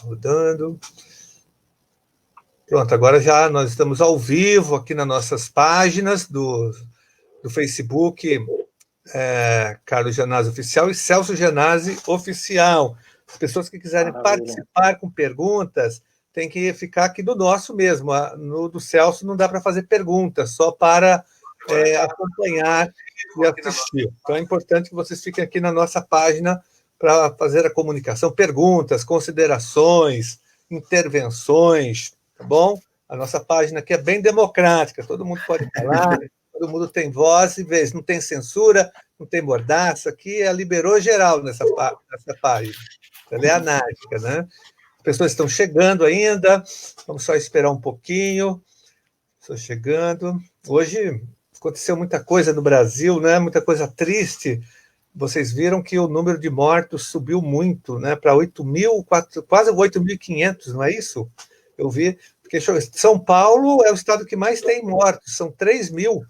Rodando. Pronto, agora já nós estamos ao vivo aqui nas nossas páginas do Facebook, Carlos Gianazzi Oficial e Celso Gianazzi Oficial. As pessoas que quiserem participar com perguntas, tem que ficar aqui do nosso mesmo. No do Celso não dá para fazer perguntas, só para acompanhar e assistir. Então é importante que vocês fiquem aqui na nossa página para fazer a comunicação, perguntas, considerações, intervenções, tá bom? A nossa página aqui é bem democrática, todo mundo pode falar, todo mundo tem voz e vez, não tem censura, não tem mordaça, aqui liberou geral nessa página. Ela é anárquica, né? As pessoas estão chegando ainda, vamos só esperar um pouquinho. Estou chegando. Hoje aconteceu muita coisa no Brasil, né? Muita coisa triste. Vocês viram que o número de mortos subiu muito, né? Para 8.000, quase 8.500, não é isso? Eu vi, porque São Paulo é o estado que mais tem mortos, são 3.000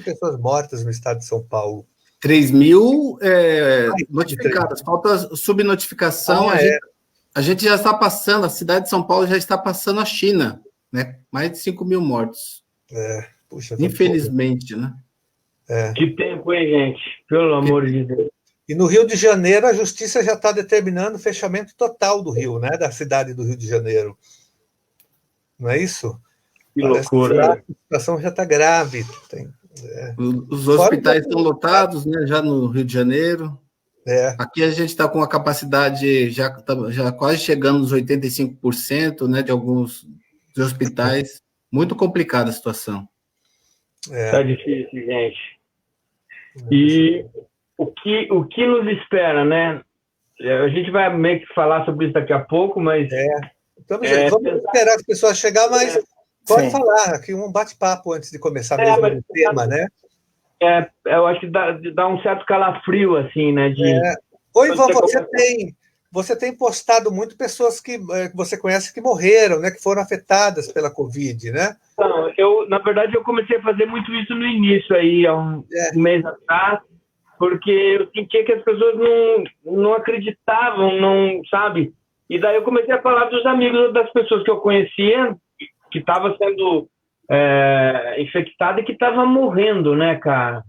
pessoas mortas no estado de São Paulo. 3.000 notificadas, falta subnotificação. A gente já está passando, a cidade de São Paulo já está passando a China, né? Mais de 5.000 mortos. Puxa, infelizmente, né? Que tempo, hein, gente? Pelo amor de Deus. E no Rio de Janeiro, a justiça já está determinando o fechamento total do Rio, né? Da cidade do Rio de Janeiro. Não é isso? Que loucura. A situação já está grave. Os hospitais estão lotados, né? Já no Rio de Janeiro. Aqui a gente está com a capacidade já quase chegando nos 85%, né? De alguns hospitais. Muito complicada a situação. Está difícil, gente. E o que nos espera, né? A gente vai meio que falar sobre isso daqui a pouco, mas... Então, vamos esperar as pessoas chegar, mas pode falar, aqui um bate-papo antes de começar mesmo o tema, né? Eu acho que dá um certo calafrio, assim, né? Oi, Ivan, você tem postado muito pessoas que você conhece que morreram, né? Que foram afetadas pela Covid, né? Não, na verdade, eu comecei a fazer muito isso no início, aí, há um mês atrás, porque eu sentia que as pessoas não acreditavam, não, sabe? E daí eu comecei a falar dos amigos, das pessoas que eu conhecia, que estavam sendo infectadas e que estavam morrendo, né, cara?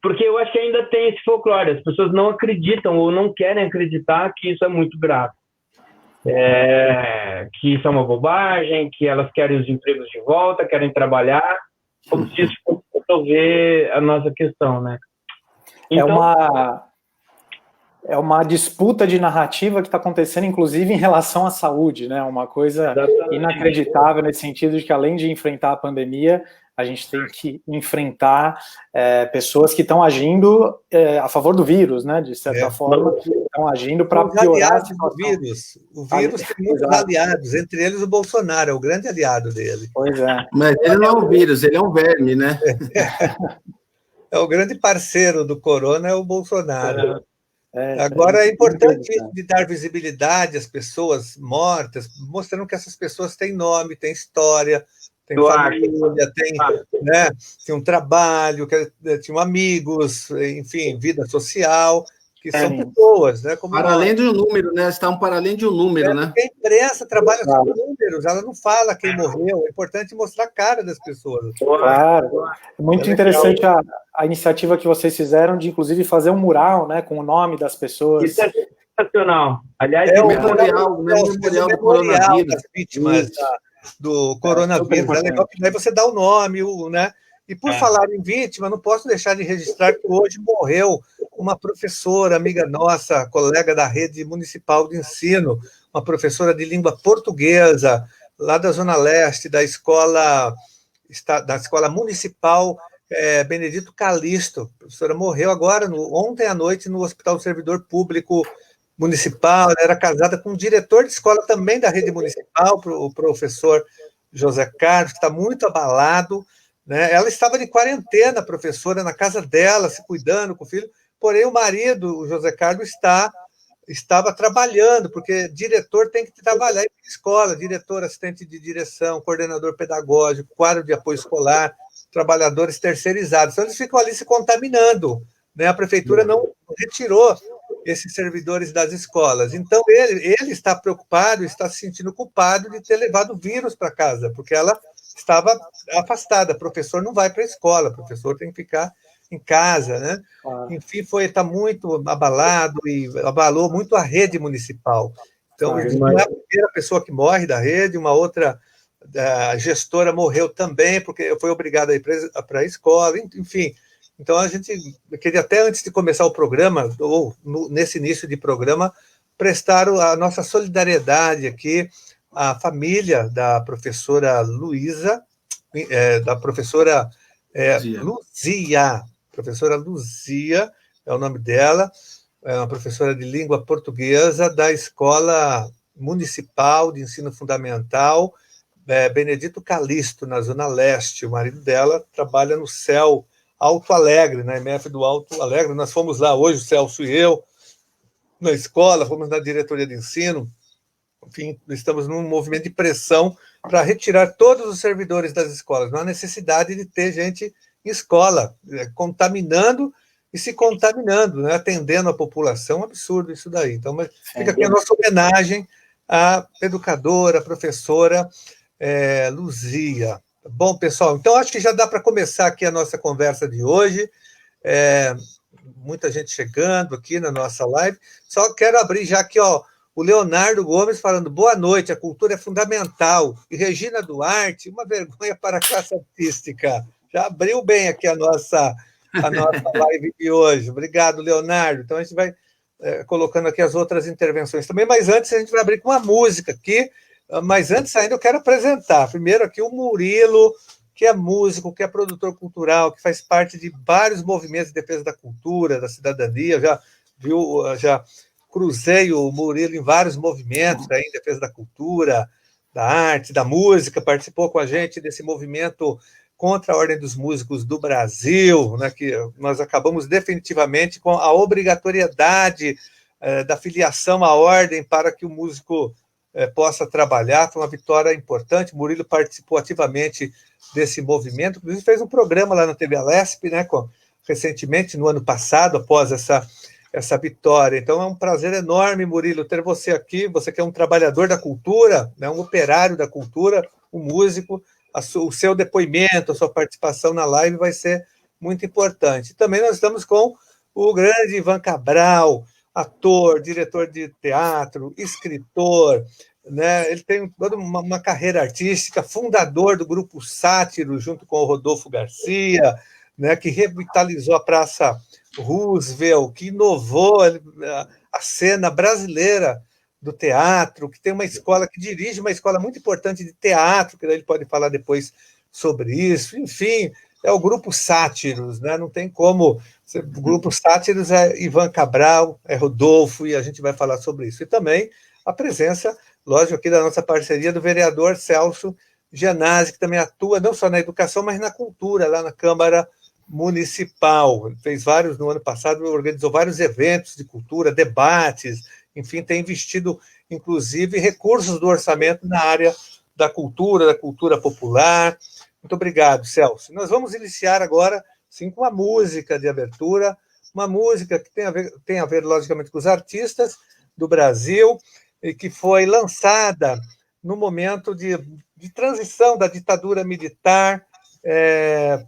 Porque eu acho que ainda tem esse folclore, as pessoas não acreditam ou não querem acreditar que isso é muito grave. Que isso é uma bobagem, que elas querem os empregos de volta, querem trabalhar, como se isso fosse resolver a nossa questão, né? Então, é uma disputa de narrativa que está acontecendo, inclusive, em relação à saúde, né? Uma coisa inacreditável nesse sentido de que, além de enfrentar a pandemia, a gente tem que enfrentar pessoas que estão agindo a favor do vírus, né? De certa forma, estão agindo para piorar a situação. O vírus tem muitos aliados, entre eles o Bolsonaro, é o grande aliado dele. Pois é. Mas ele não é um vírus, ele é um verme, né? O grande parceiro do corona é o Bolsonaro. Agora é importante de dar visibilidade às pessoas mortas, mostrando que essas pessoas têm nome, têm história, têm família, têm um trabalho, tinham amigos, enfim, vida social, que são pessoas, né? Para além de um número, né? Estão para além de um número, né? Porque a imprensa trabalha com números, ela não fala quem morreu, é importante mostrar a cara das pessoas. Claro. É muito interessante a iniciativa que vocês fizeram de, inclusive, fazer um mural, né, com o nome das pessoas. Isso é sensacional. Aliás, o memorial do coronavírus. Das vítimas do coronavírus. É legal que daí você dá o nome, né? E por falar em vítima, não posso deixar de registrar que hoje morreu uma professora, amiga nossa, colega da rede municipal de ensino, uma professora de língua portuguesa, lá da Zona Leste, da escola municipal Benedito Calixto. A professora morreu agora, ontem à noite, no Hospital do Servidor Público Municipal. Ela era casada com um diretor de escola também da rede municipal, o professor José Carlos, que está muito abalado, né? Ela estava de quarentena, professora, na casa dela, se cuidando com o filho, porém o marido, o José Carlos, estava trabalhando, porque diretor tem que trabalhar em escola, diretor, assistente de direção, coordenador pedagógico, quadro de apoio escolar, trabalhadores terceirizados. Então, eles ficam ali se contaminando, né? A prefeitura não retirou esses servidores das escolas. Então, ele está preocupado, está se sentindo culpado de ter levado vírus para casa, porque ela estava afastada. O professor não vai para a escola, o professor tem que ficar em casa, né? Enfim, está muito abalado e abalou muito a rede municipal. Então, não é a primeira pessoa que morre da rede, uma outra a gestora morreu também, porque foi obrigada a ir para a escola, enfim. Então, a gente queria até, antes de começar o programa, ou nesse início de programa, prestar a nossa solidariedade aqui à família da professora Luísa, da professora Luzia. Professora Luzia é o nome dela, é uma professora de língua portuguesa da Escola Municipal de Ensino Fundamental Benedito Calixto, na Zona Leste. O marido dela trabalha no CEL Alto Alegre, na MF do Alto Alegre. Nós fomos lá hoje, o Celso e eu, na escola, fomos na diretoria de ensino. Enfim, estamos num movimento de pressão para retirar todos os servidores das escolas. Não há necessidade de ter gente em escola, contaminando e se contaminando, né? Atendendo a população. Um absurdo isso daí. Então, mas fica aqui a nossa homenagem à educadora, professora Luzia. Bom, pessoal, então acho que já dá para começar aqui a nossa conversa de hoje. Muita gente chegando aqui na nossa live. Só quero abrir já aqui, ó, o Leonardo Gomes falando boa noite, a cultura é fundamental. E Regina Duarte, uma vergonha para a classe artística. Já abriu bem aqui a nossa live de hoje. Obrigado, Leonardo. Então, a gente vai colocando aqui as outras intervenções também, mas antes a gente vai abrir com uma música aqui. Mas antes ainda eu quero apresentar primeiro aqui o Murilo, que é músico, que é produtor cultural, que faz parte de vários movimentos de defesa da cultura, da cidadania. Já cruzei o Murilo em vários movimentos aí, em defesa da cultura, da arte, da música, participou com a gente desse movimento contra a Ordem dos Músicos do Brasil, né, que nós acabamos definitivamente com a obrigatoriedade da filiação à ordem para que o músico possa trabalhar. Foi uma vitória importante. Murilo participou ativamente desse movimento, inclusive fez um programa lá na TV Alesp, né, recentemente, no ano passado, após essa vitória. Então, é um prazer enorme, Murilo, ter você aqui. Você que é um trabalhador da cultura, né, um operário da cultura, um músico. O seu depoimento, a sua participação na live vai ser muito importante. Também nós estamos com o grande Ivan Cabral, ator, diretor de teatro, escritor, né? Ele tem toda uma carreira artística, fundador do grupo Sátiro, junto com o Rodolfo Garcia, né? Que revitalizou a Praça Roosevelt, que inovou a cena brasileira do teatro, que tem uma escola, que dirige uma escola muito importante de teatro, que daí ele pode falar depois sobre isso. Enfim, é o grupo Sátiros, né? Não tem como. O grupo Sátiros é Ivan Cabral, é Rodolfo, e a gente vai falar sobre isso. E também a presença, lógico, aqui da nossa parceria do vereador Celso Genasi, que também atua não só na educação, mas na cultura, lá na Câmara Municipal. Ele fez vários no ano passado, organizou vários eventos de cultura, debates, enfim, tem investido, inclusive, recursos do orçamento na área da cultura popular. Muito obrigado, Celso. Nós vamos iniciar agora, sim, com uma música de abertura, uma música que tem a ver, logicamente, com os artistas do Brasil, e que foi lançada no momento de transição da ditadura militar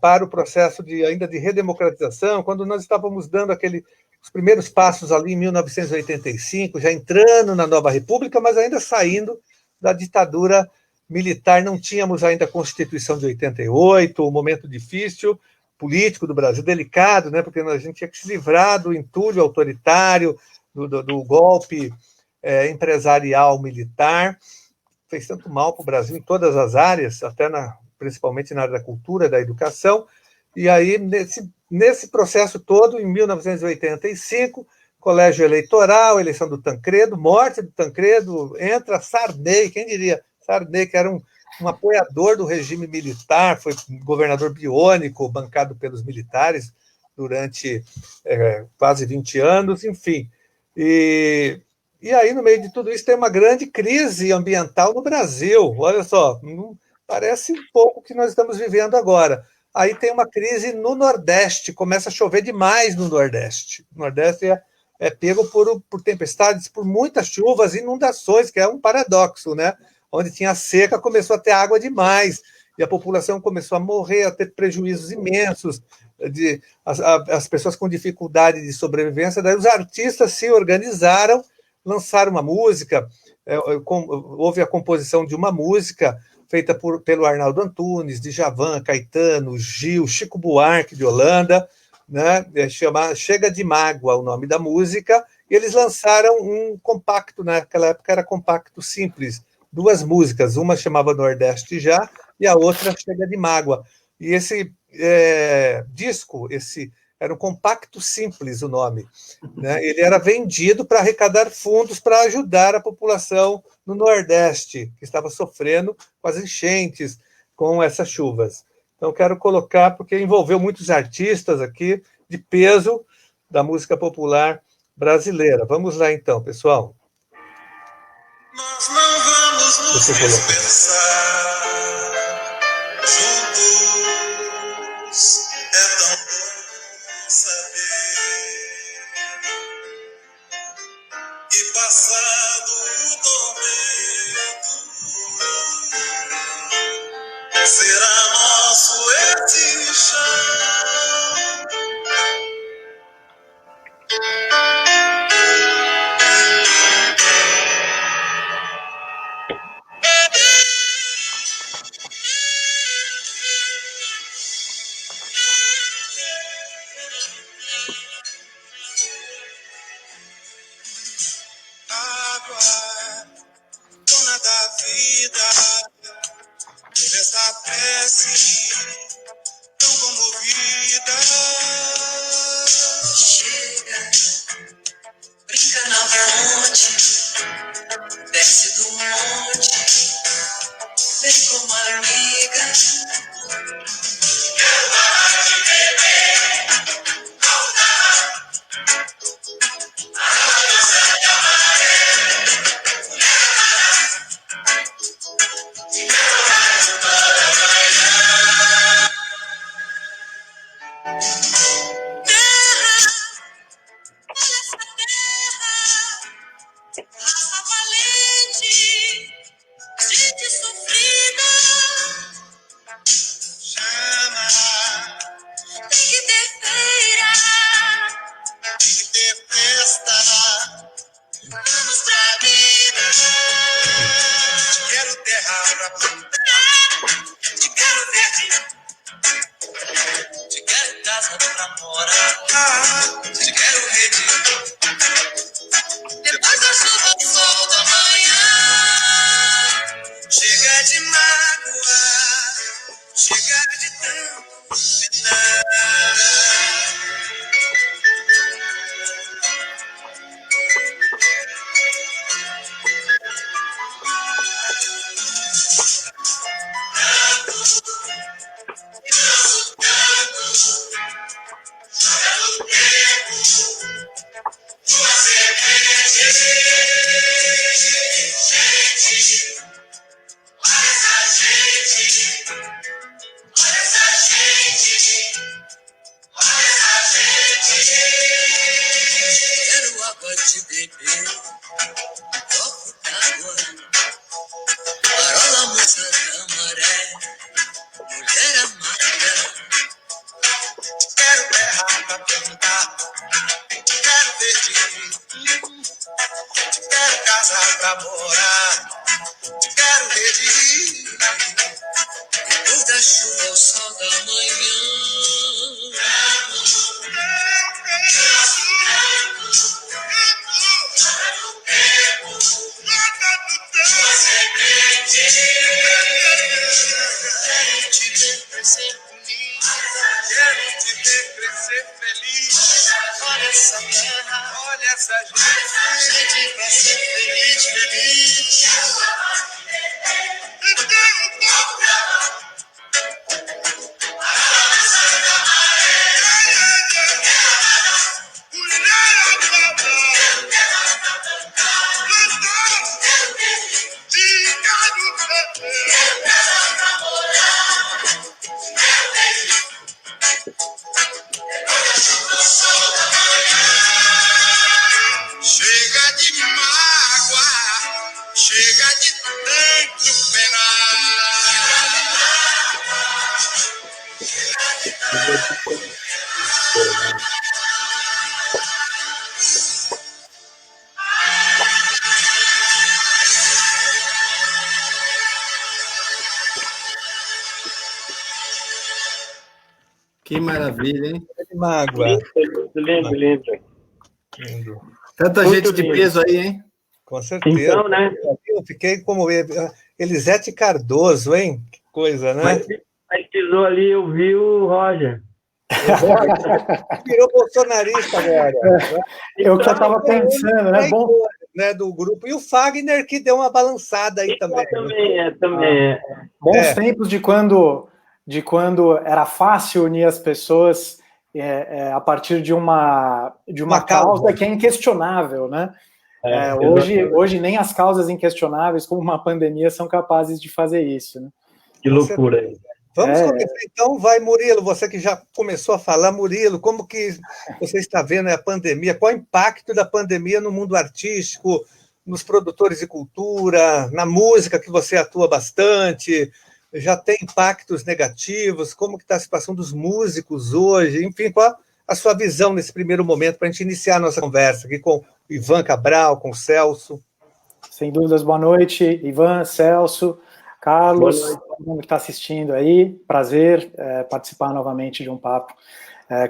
para o processo ainda de redemocratização, quando nós estávamos dando os primeiros passos ali em 1985, já entrando na nova república, mas ainda saindo da ditadura militar. Não tínhamos ainda a Constituição de 88, um momento difícil, político do Brasil, delicado, né, porque a gente tinha que se livrar do entulho autoritário, do golpe empresarial militar. Fez tanto mal para o Brasil em todas as áreas, até principalmente na área da cultura, da educação. E aí, nesse processo todo, em 1985, colégio eleitoral, eleição do Tancredo, morte do Tancredo, entra Sarney, quem diria? Sarney, que era um apoiador do regime militar, foi governador biônico, bancado pelos militares durante quase 20 anos, enfim. E aí, no meio de tudo isso, tem uma grande crise ambiental no Brasil. Olha só, parece um pouco o que nós estamos vivendo agora. Aí tem uma crise no Nordeste, começa a chover demais no Nordeste. O Nordeste é é pego por tempestades, por muitas chuvas e inundações, que é um paradoxo, né? Onde tinha seca, começou a ter água demais, e a população começou a morrer, a ter prejuízos imensos, as pessoas com dificuldade de sobrevivência. Daí os artistas se organizaram, lançaram uma música, houve a composição de uma música feita pelo Arnaldo Antunes, Djavan, Caetano, Gil, Chico Buarque, de Holanda, né? Chega de Mágoa, o nome da música, e eles lançaram um compacto, naquela época era compacto simples, 2 músicas, uma chamava Nordeste Já, e a outra Chega de Mágoa. E esse disco, era um compacto simples o nome, né? Ele era vendido para arrecadar fundos para ajudar a população no Nordeste, que estava sofrendo com as enchentes, com essas chuvas. Então, quero colocar, porque envolveu muitos artistas aqui de peso da música popular brasileira. Vamos lá, então, pessoal. Nós não vamos nos dispensar juntos, é tão bom saber que passado o tormento será nosso este chão. Água, dona da vida, essa prece tão comovida. Chega, brinca na fonte, desce do monte, vem como amiga. Quero parar de beber, voltar a nossa de amarelo. Olha essa gente pra ser feliz, feliz. Que maravilha, hein? Mágoa. Lindo. Tanta Muito gente de lindo. peso aí, hein? Com certeza. Então, né? Eu fiquei como Elisete Cardoso, hein? Que coisa, né? Mas pisou ali, eu vi o Roger. Virou bolsonarista agora. É o que eu estava pensando, né? Bom, né? Do grupo. E o Fagner, que deu uma balançada aí também. Também. Bons tempos de quando era fácil unir as pessoas a partir de uma causa que é inquestionável, né? Hoje nem as causas inquestionáveis, como uma pandemia, são capazes de fazer isso, né? Que loucura aí. Vamos começar então, vai Murilo, você que já começou a falar, Murilo, como que você está vendo a pandemia, qual o impacto da pandemia no mundo artístico, nos produtores de cultura, na música que você atua bastante, já tem impactos negativos, como que está a situação dos músicos hoje, enfim, qual a sua visão nesse primeiro momento para a gente iniciar a nossa conversa aqui com o Ivan Cabral, com o Celso. Sem dúvidas, boa noite, Ivan, Celso, Carlos, todo mundo que está assistindo aí, prazer participar novamente de um papo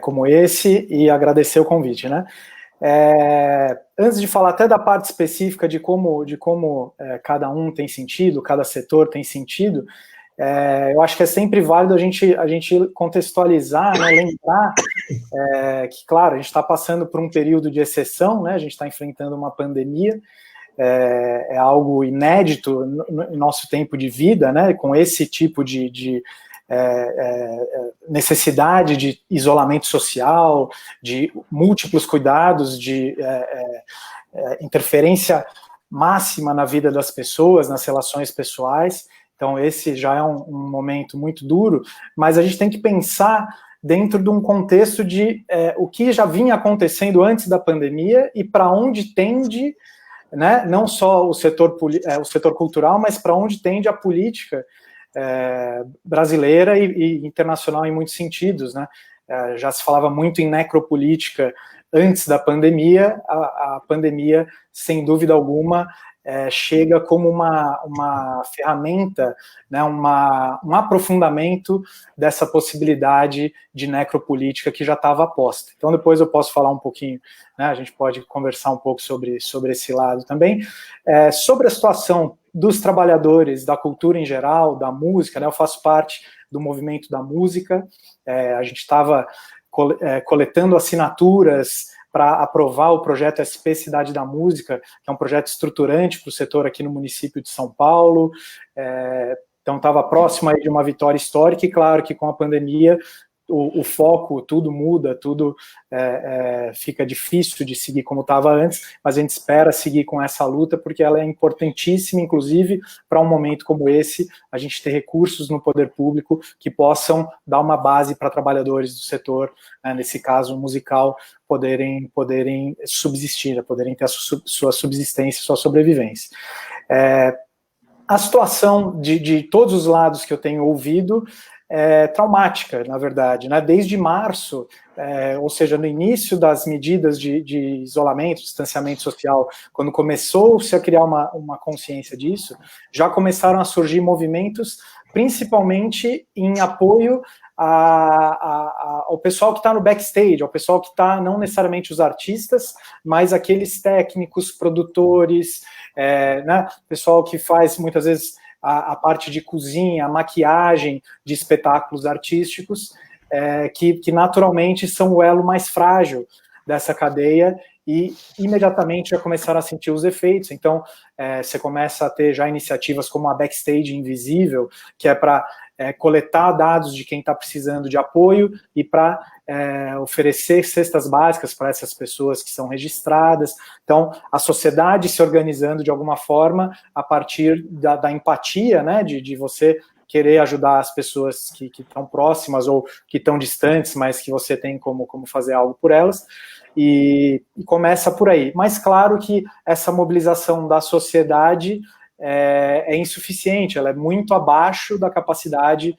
como esse e agradecer o convite, né? Antes de falar até da parte específica de como cada um tem sentido, cada setor tem sentido, eu acho que é sempre válido a gente contextualizar, né, lembrar que, claro, a gente está passando por um período de exceção, né, a gente está enfrentando uma pandemia, é algo inédito no nosso tempo de vida, né, com esse tipo de necessidade de isolamento social, de múltiplos cuidados, de interferência máxima na vida das pessoas, nas relações pessoais. Então esse já é um momento muito duro, mas a gente tem que pensar dentro de um contexto de o que já vinha acontecendo antes da pandemia e para onde tende, né, não só o setor cultural, mas para onde tende a política brasileira e internacional em muitos sentidos, né? Já se falava muito em necropolítica antes da pandemia, a pandemia, sem dúvida alguma, chega como uma ferramenta, né, um aprofundamento dessa possibilidade de necropolítica que já estava posta. Então depois eu posso falar um pouquinho, né, a gente pode conversar um pouco sobre esse lado também. Sobre a situação dos trabalhadores da cultura em geral, da música, né, eu faço parte do movimento da música, a gente estava coletando assinaturas para aprovar o projeto SP Cidade da Música, que é um projeto estruturante para o setor aqui no município de São Paulo, então estava próximo aí de uma vitória histórica, e claro que com a pandemia o foco, tudo muda, tudo fica difícil de seguir como estava antes, mas a gente espera seguir com essa luta, porque ela é importantíssima, inclusive, para um momento como esse, a gente ter recursos no poder público que possam dar uma base para trabalhadores do setor, né, nesse caso musical, poderem subsistir, poderem ter a sua subsistência, sua sobrevivência. A situação de todos os lados que eu tenho ouvido traumática, na verdade, né? Desde março, ou seja, no início das medidas de isolamento, distanciamento social, quando começou-se a criar uma consciência disso, já começaram a surgir movimentos, principalmente em apoio ao pessoal que está no backstage, ao pessoal que está, não necessariamente os artistas, mas aqueles técnicos, produtores, né? Pessoal que faz, muitas vezes, a parte de cozinha, a maquiagem de espetáculos artísticos, que naturalmente são o elo mais frágil dessa cadeia e imediatamente já começaram a sentir os efeitos. Então, você começa a ter já iniciativas como a Backstage Invisível, que é para coletar dados de quem está precisando de apoio e para oferecer cestas básicas para essas pessoas que são registradas. Então, a sociedade se organizando de alguma forma a partir da empatia, né, de você querer ajudar as pessoas que estão próximas ou que estão distantes, mas que você tem como fazer algo por elas. E começa por aí. Mas claro que essa mobilização da sociedade é insuficiente, ela é muito abaixo da capacidade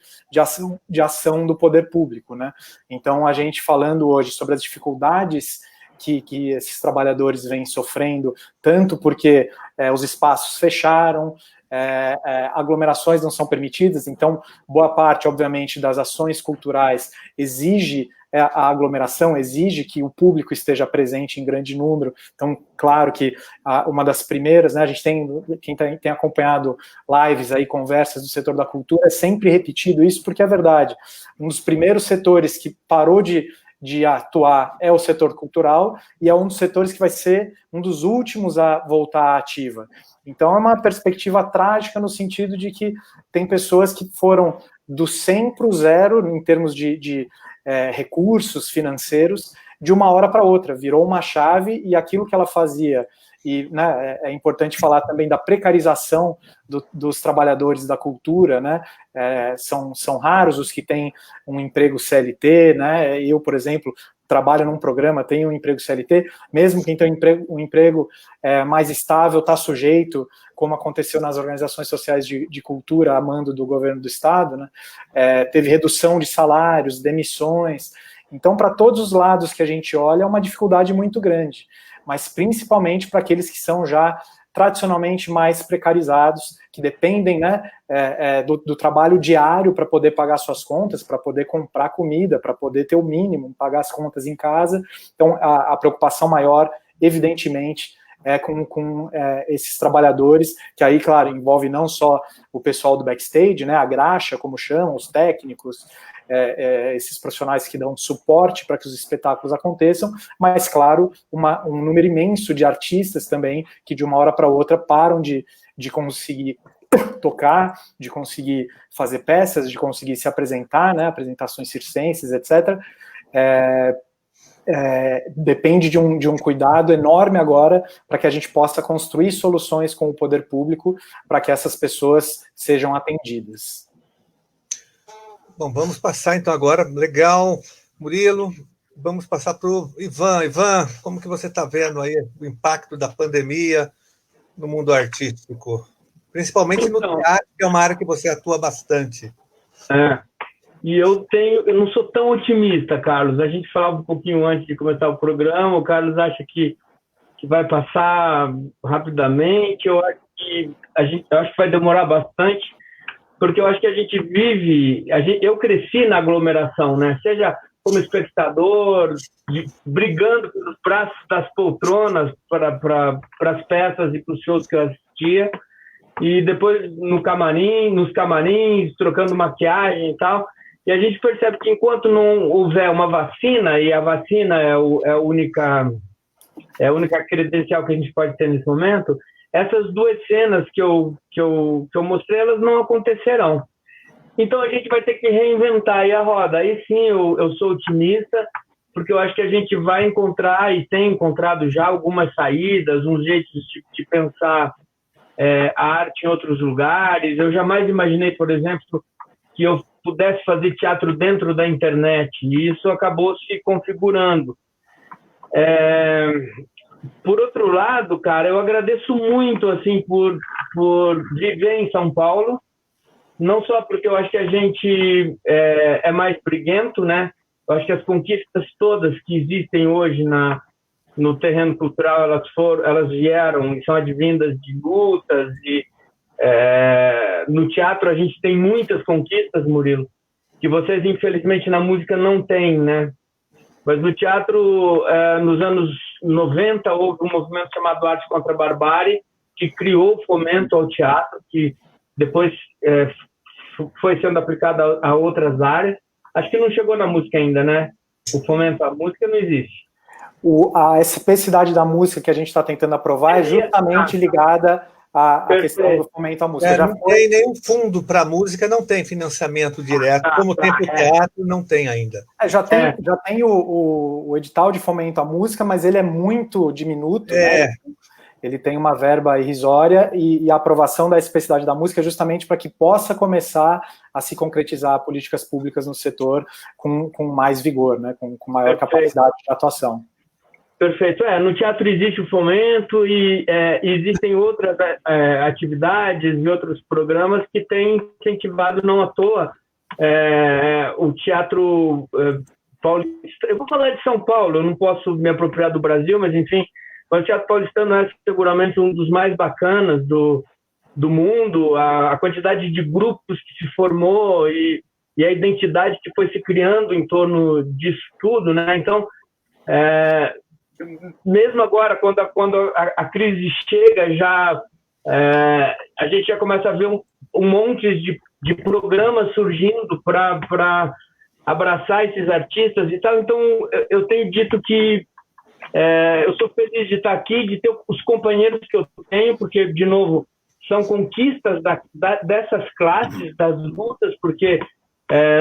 de ação do poder público, né? Então, a gente falando hoje sobre as dificuldades que esses trabalhadores vêm sofrendo, tanto porque os espaços fecharam, aglomerações não são permitidas, então boa parte, obviamente, das ações culturais exige a aglomeração, exige que o público esteja presente em grande número. Então, claro que uma das primeiras, né, a gente quem tem acompanhado lives aí, conversas do setor da cultura, é sempre repetido isso, porque é verdade. Um dos primeiros setores que parou de atuar é o setor cultural, e é um dos setores que vai ser um dos últimos a voltar à ativa. Então, é uma perspectiva trágica no sentido de que tem pessoas que foram do 100 para o 0 em termos de recursos financeiros de uma hora para outra, virou uma chave, e aquilo que ela fazia, e né, é importante falar também da precarização dos trabalhadores da cultura, né, são raros os que têm um emprego CLT, né, eu, por exemplo, trabalho num programa, tenho um emprego CLT, mesmo quem tem um emprego mais estável está sujeito, como aconteceu nas organizações sociais de cultura, a mando do governo do estado, né? Teve redução de salários, demissões. Então, para todos os lados que a gente olha, é uma dificuldade muito grande, mas principalmente para aqueles que são já tradicionalmente mais precarizados, que dependem, né, do trabalho diário para poder pagar suas contas, para poder comprar comida, para poder ter o mínimo, pagar as contas em casa. Então, a preocupação maior, evidentemente, é com esses trabalhadores, que aí, claro, envolve não só o pessoal do backstage, né, a graxa, como chamam, os técnicos, esses profissionais que dão suporte para que os espetáculos aconteçam, mas, claro, um número imenso de artistas também, que de uma hora para outra param de conseguir tocar, de conseguir fazer peças, de conseguir se apresentar, né, apresentações circenses, etc., depende de um cuidado enorme agora para que a gente possa construir soluções com o poder público para que essas pessoas sejam atendidas. Bom, vamos passar então agora, legal, Murilo, vamos passar para o Ivan. Ivan, como que você está vendo aí o impacto da pandemia no mundo artístico? Principalmente no teatro, que é uma área que você atua bastante. E eu não sou tão otimista, Carlos. A gente falava um pouquinho antes de começar o programa, o Carlos acha que vai passar rapidamente, eu acho que vai demorar bastante, porque eu acho que a gente vive, eu cresci na aglomeração, né? Seja como espectador, brigando pelos braços das poltronas para as peças e para os shows que eu assistia, e depois nos camarins, trocando maquiagem e tal. E a gente percebe que enquanto não houver uma vacina, e a vacina é a única credencial que a gente pode ter nesse momento, essas duas cenas que eu mostrei, elas não acontecerão. Então a gente vai ter que reinventar aí a roda. Aí sim eu sou otimista, porque eu acho que a gente vai encontrar, e tem encontrado já, algumas saídas, uns jeitos de pensar a arte em outros lugares. Eu jamais imaginei, por exemplo, que eu pudesse fazer teatro dentro da internet, e isso acabou se configurando. Por outro lado, cara, eu agradeço muito assim, por viver em São Paulo, não só porque eu acho que a gente é mais briguento, né? Eu acho que as conquistas todas que existem hoje no terreno cultural, elas vieram e são advindas de lutas, e no teatro a gente tem muitas conquistas, Murilo, que vocês infelizmente na música não têm, né? Mas no teatro, nos anos 90, houve um movimento chamado Arte contra a Barbárie, que criou o fomento ao teatro, que depois foi sendo aplicado a outras áreas. Acho que não chegou na música ainda, né? O fomento à música não existe. A especificidade da música que a gente está tentando aprovar é justamente ligada à questão do fomento à música. Não tem nenhum fundo para a música, não tem financiamento direto, como tem para o teatro, não tem ainda. Já tem o edital de fomento à música, mas ele é muito diminuto, né? Ele tem uma verba irrisória, e a aprovação da especificidade da música é justamente para que possa começar a se concretizar políticas públicas no setor com mais vigor, né? Com maior capacidade de atuação. Perfeito. No teatro existe o fomento, e existem outras atividades e outros programas que têm incentivado, não à toa, o teatro paulista. Eu vou falar de São Paulo, eu não posso me apropriar do Brasil, mas enfim, o teatro paulistano é seguramente um dos mais bacanas do do mundo, a quantidade de grupos que se formou e a identidade que foi se criando em torno disso tudo, né? Então, mesmo agora, quando a crise chega, a gente já começa a ver um monte de programas surgindo para abraçar esses artistas e tal. Então, eu tenho dito que eu sou feliz de estar aqui, de ter os companheiros que eu tenho, porque, de novo, são conquistas dessas classes, das lutas, porque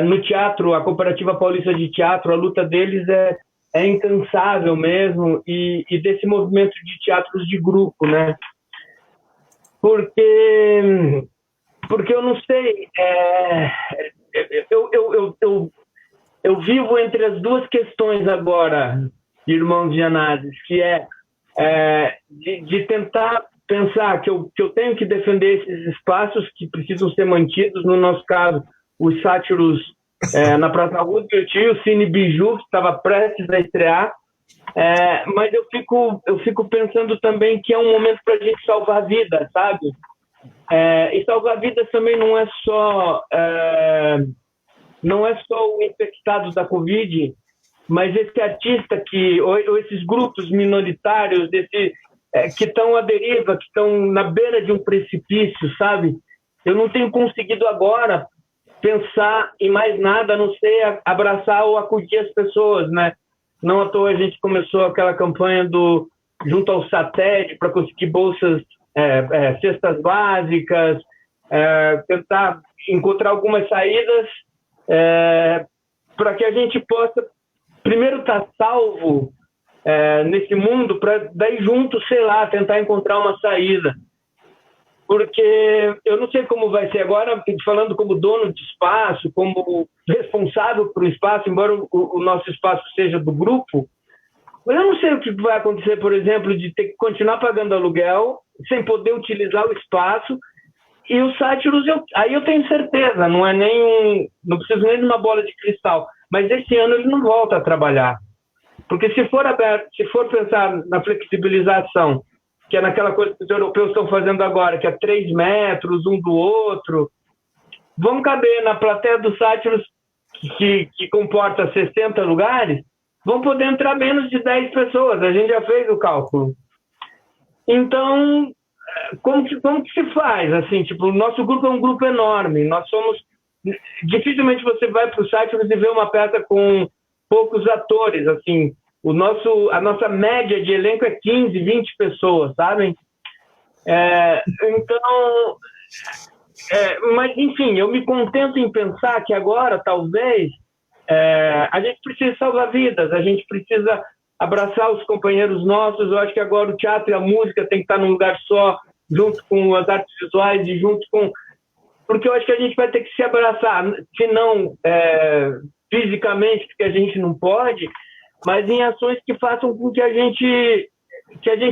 no teatro, a Cooperativa Paulista de Teatro, a luta deles é incansável mesmo, e desse movimento de teatros de grupo, né? Porque eu não sei, eu vivo entre as duas questões agora, irmãos Gianazzi, que de tentar pensar que eu tenho que defender esses espaços que precisam ser mantidos, no nosso caso, os sátiros na Praça Roosevelt e o Cine Biju, que estava prestes a estrear, mas eu fico pensando também que é um momento para a gente salvar vidas, sabe? E salvar vidas também não é só o infectado da Covid, mas esse artista ou esses grupos minoritários que estão à deriva, que estão na beira de um precipício, sabe? Eu não tenho conseguido agora pensar em mais nada, a não ser abraçar ou acudir as pessoas, né? Não à toa a gente começou aquela campanha junto ao SATED para conseguir bolsas, cestas básicas, tentar encontrar algumas saídas para que a gente possa primeiro estar salvo nesse mundo, para daí junto, sei lá, tentar encontrar uma saída. Porque eu não sei como vai ser agora, falando como dono de espaço, como responsável por um espaço, embora o nosso espaço seja do grupo, mas eu não sei o que vai acontecer, por exemplo, de ter que continuar pagando aluguel, sem poder utilizar o espaço, e os sátiros, aí eu tenho certeza, não preciso nem de uma bola de cristal, mas esse ano ele não volta a trabalhar. Porque se for pensar na flexibilização, que é naquela coisa que os europeus estão fazendo agora, que é 3 metros um do outro, vão caber na plateia dos sátiros, que comporta 60 lugares, vão poder entrar menos de 10 pessoas. A gente já fez o cálculo. Então, como que se faz? Assim, tipo, o nosso grupo é um grupo enorme. Nós somos... Dificilmente você vai para o sátiros e vê uma peça com poucos atores, assim. A nossa média de elenco é 15, 20 pessoas, sabem? Então, mas enfim, eu me contento em pensar que agora, talvez, a gente precisa salvar vidas, a gente precisa abraçar os companheiros nossos. Eu acho que agora o teatro e a música tem que estar num lugar só, junto com as artes visuais e junto com... Porque eu acho que a gente vai ter que se abraçar, se não fisicamente, porque a gente não pode, mas em ações que façam com que a gente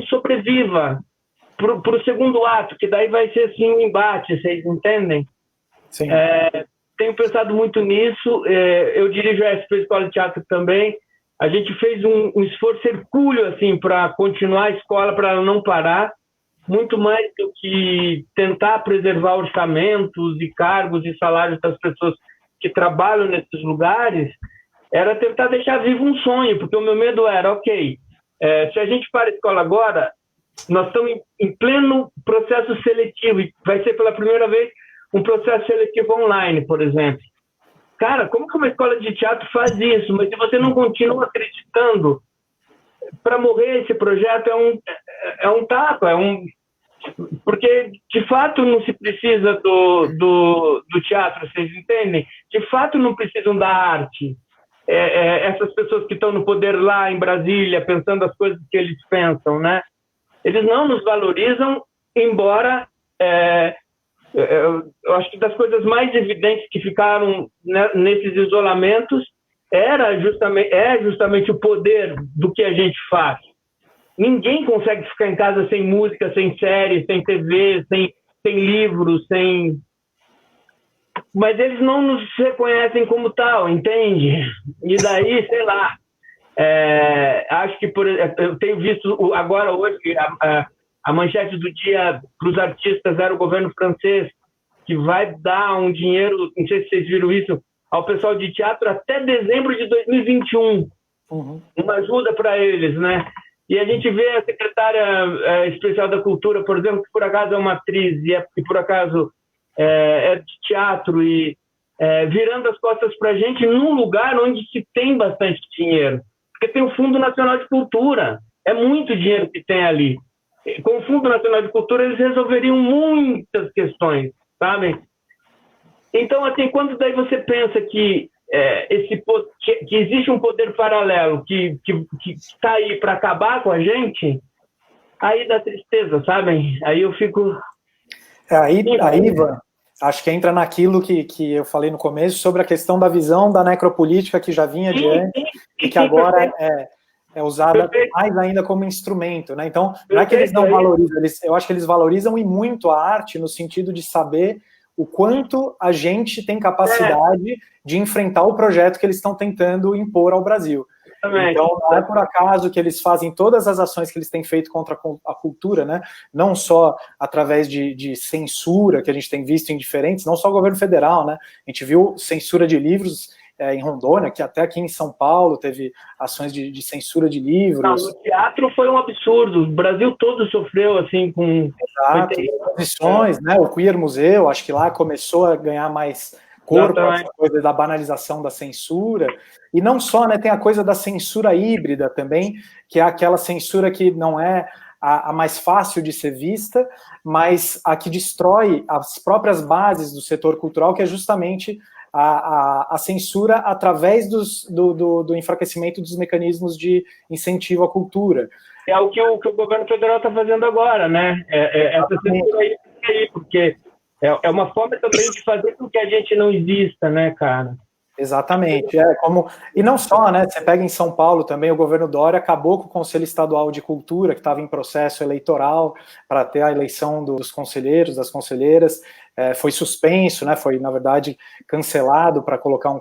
sobreviva para o segundo ato, que daí vai ser assim um embate, vocês entendem? Sim. Tenho pensado muito nisso. Eu dirijo a SP Escola de Teatro também. A gente fez um esforço hercúleo assim, para continuar a escola, para ela não parar, muito mais do que tentar preservar orçamentos e cargos e salários das pessoas que trabalham nesses lugares, era tentar deixar vivo um sonho, porque o meu medo era, ok, se a gente para a escola agora, nós estamos em pleno processo seletivo, e vai ser pela primeira vez um processo seletivo online, por exemplo. Cara, como que uma escola de teatro faz isso? Mas se você não continua acreditando, para morrer esse projeto é um tapa, porque de fato não se precisa do teatro, vocês entendem? De fato não precisam da arte. Essas pessoas que estão no poder lá em Brasília, pensando as coisas que eles pensam, né? Eles não nos valorizam, embora eu acho que das coisas mais evidentes que ficaram, né, nesses isolamentos é justamente o poder do que a gente faz. Ninguém consegue ficar em casa sem música, sem série, sem TV, sem livros, sem... Mas eles não nos reconhecem como tal, entende? E daí, sei lá, acho que eu tenho visto agora, hoje, a manchete do dia para os artistas era o governo francês, que vai dar um dinheiro, não sei se vocês viram isso, ao pessoal de teatro até dezembro de 2021. Uma ajuda para eles, né? E a gente vê a secretária especial da Cultura, por exemplo, que por acaso é uma atriz e por acaso é de teatro, e virando as costas para a gente num lugar onde se tem bastante dinheiro. Porque tem o Fundo Nacional de Cultura. É muito dinheiro que tem ali. Com o Fundo Nacional de Cultura, eles resolveriam muitas questões, sabe? Então, assim, quando daí você pensa que que existe um poder paralelo que está aí para acabar com a gente, aí dá tristeza, sabem? Aí eu fico... Aí, Ivan, acho que entra naquilo que eu falei no começo, sobre a questão da visão da necropolítica que já vinha de antes e que agora é usada mais ainda como instrumento, né? Então, não é que eles não valorizam, eu acho que eles valorizam e muito a arte, no sentido de saber o quanto a gente tem capacidade de enfrentar o projeto que eles estão tentando impor ao Brasil. Então, não é por acaso que eles fazem todas as ações que eles têm feito contra a cultura, né? Não só através de censura, que a gente tem visto em diferentes, não só o governo federal, né? A gente viu censura de livros em Rondônia, que até aqui em São Paulo teve ações de censura de livros. Não, no teatro foi um absurdo, o Brasil todo sofreu, assim, com... Exato, exposições, né? O Queer Museu, acho que lá começou a ganhar mais corpo, essa coisa da banalização da censura, e não só, né, tem a coisa da censura híbrida também, que é aquela censura que não é a mais fácil de ser vista, mas a que destrói as próprias bases do setor cultural, que é justamente a censura através do enfraquecimento dos mecanismos de incentivo à cultura. É o que o governo federal está fazendo agora, né? Essa censura aí, porque é uma forma também de fazer com que a gente não exista, né, cara? Exatamente, e não só, né, você pega em São Paulo também, o governo Dória acabou com o Conselho Estadual de Cultura, que estava em processo eleitoral para ter a eleição dos conselheiros, das conselheiras, foi suspenso, né, foi, na verdade, cancelado para colocar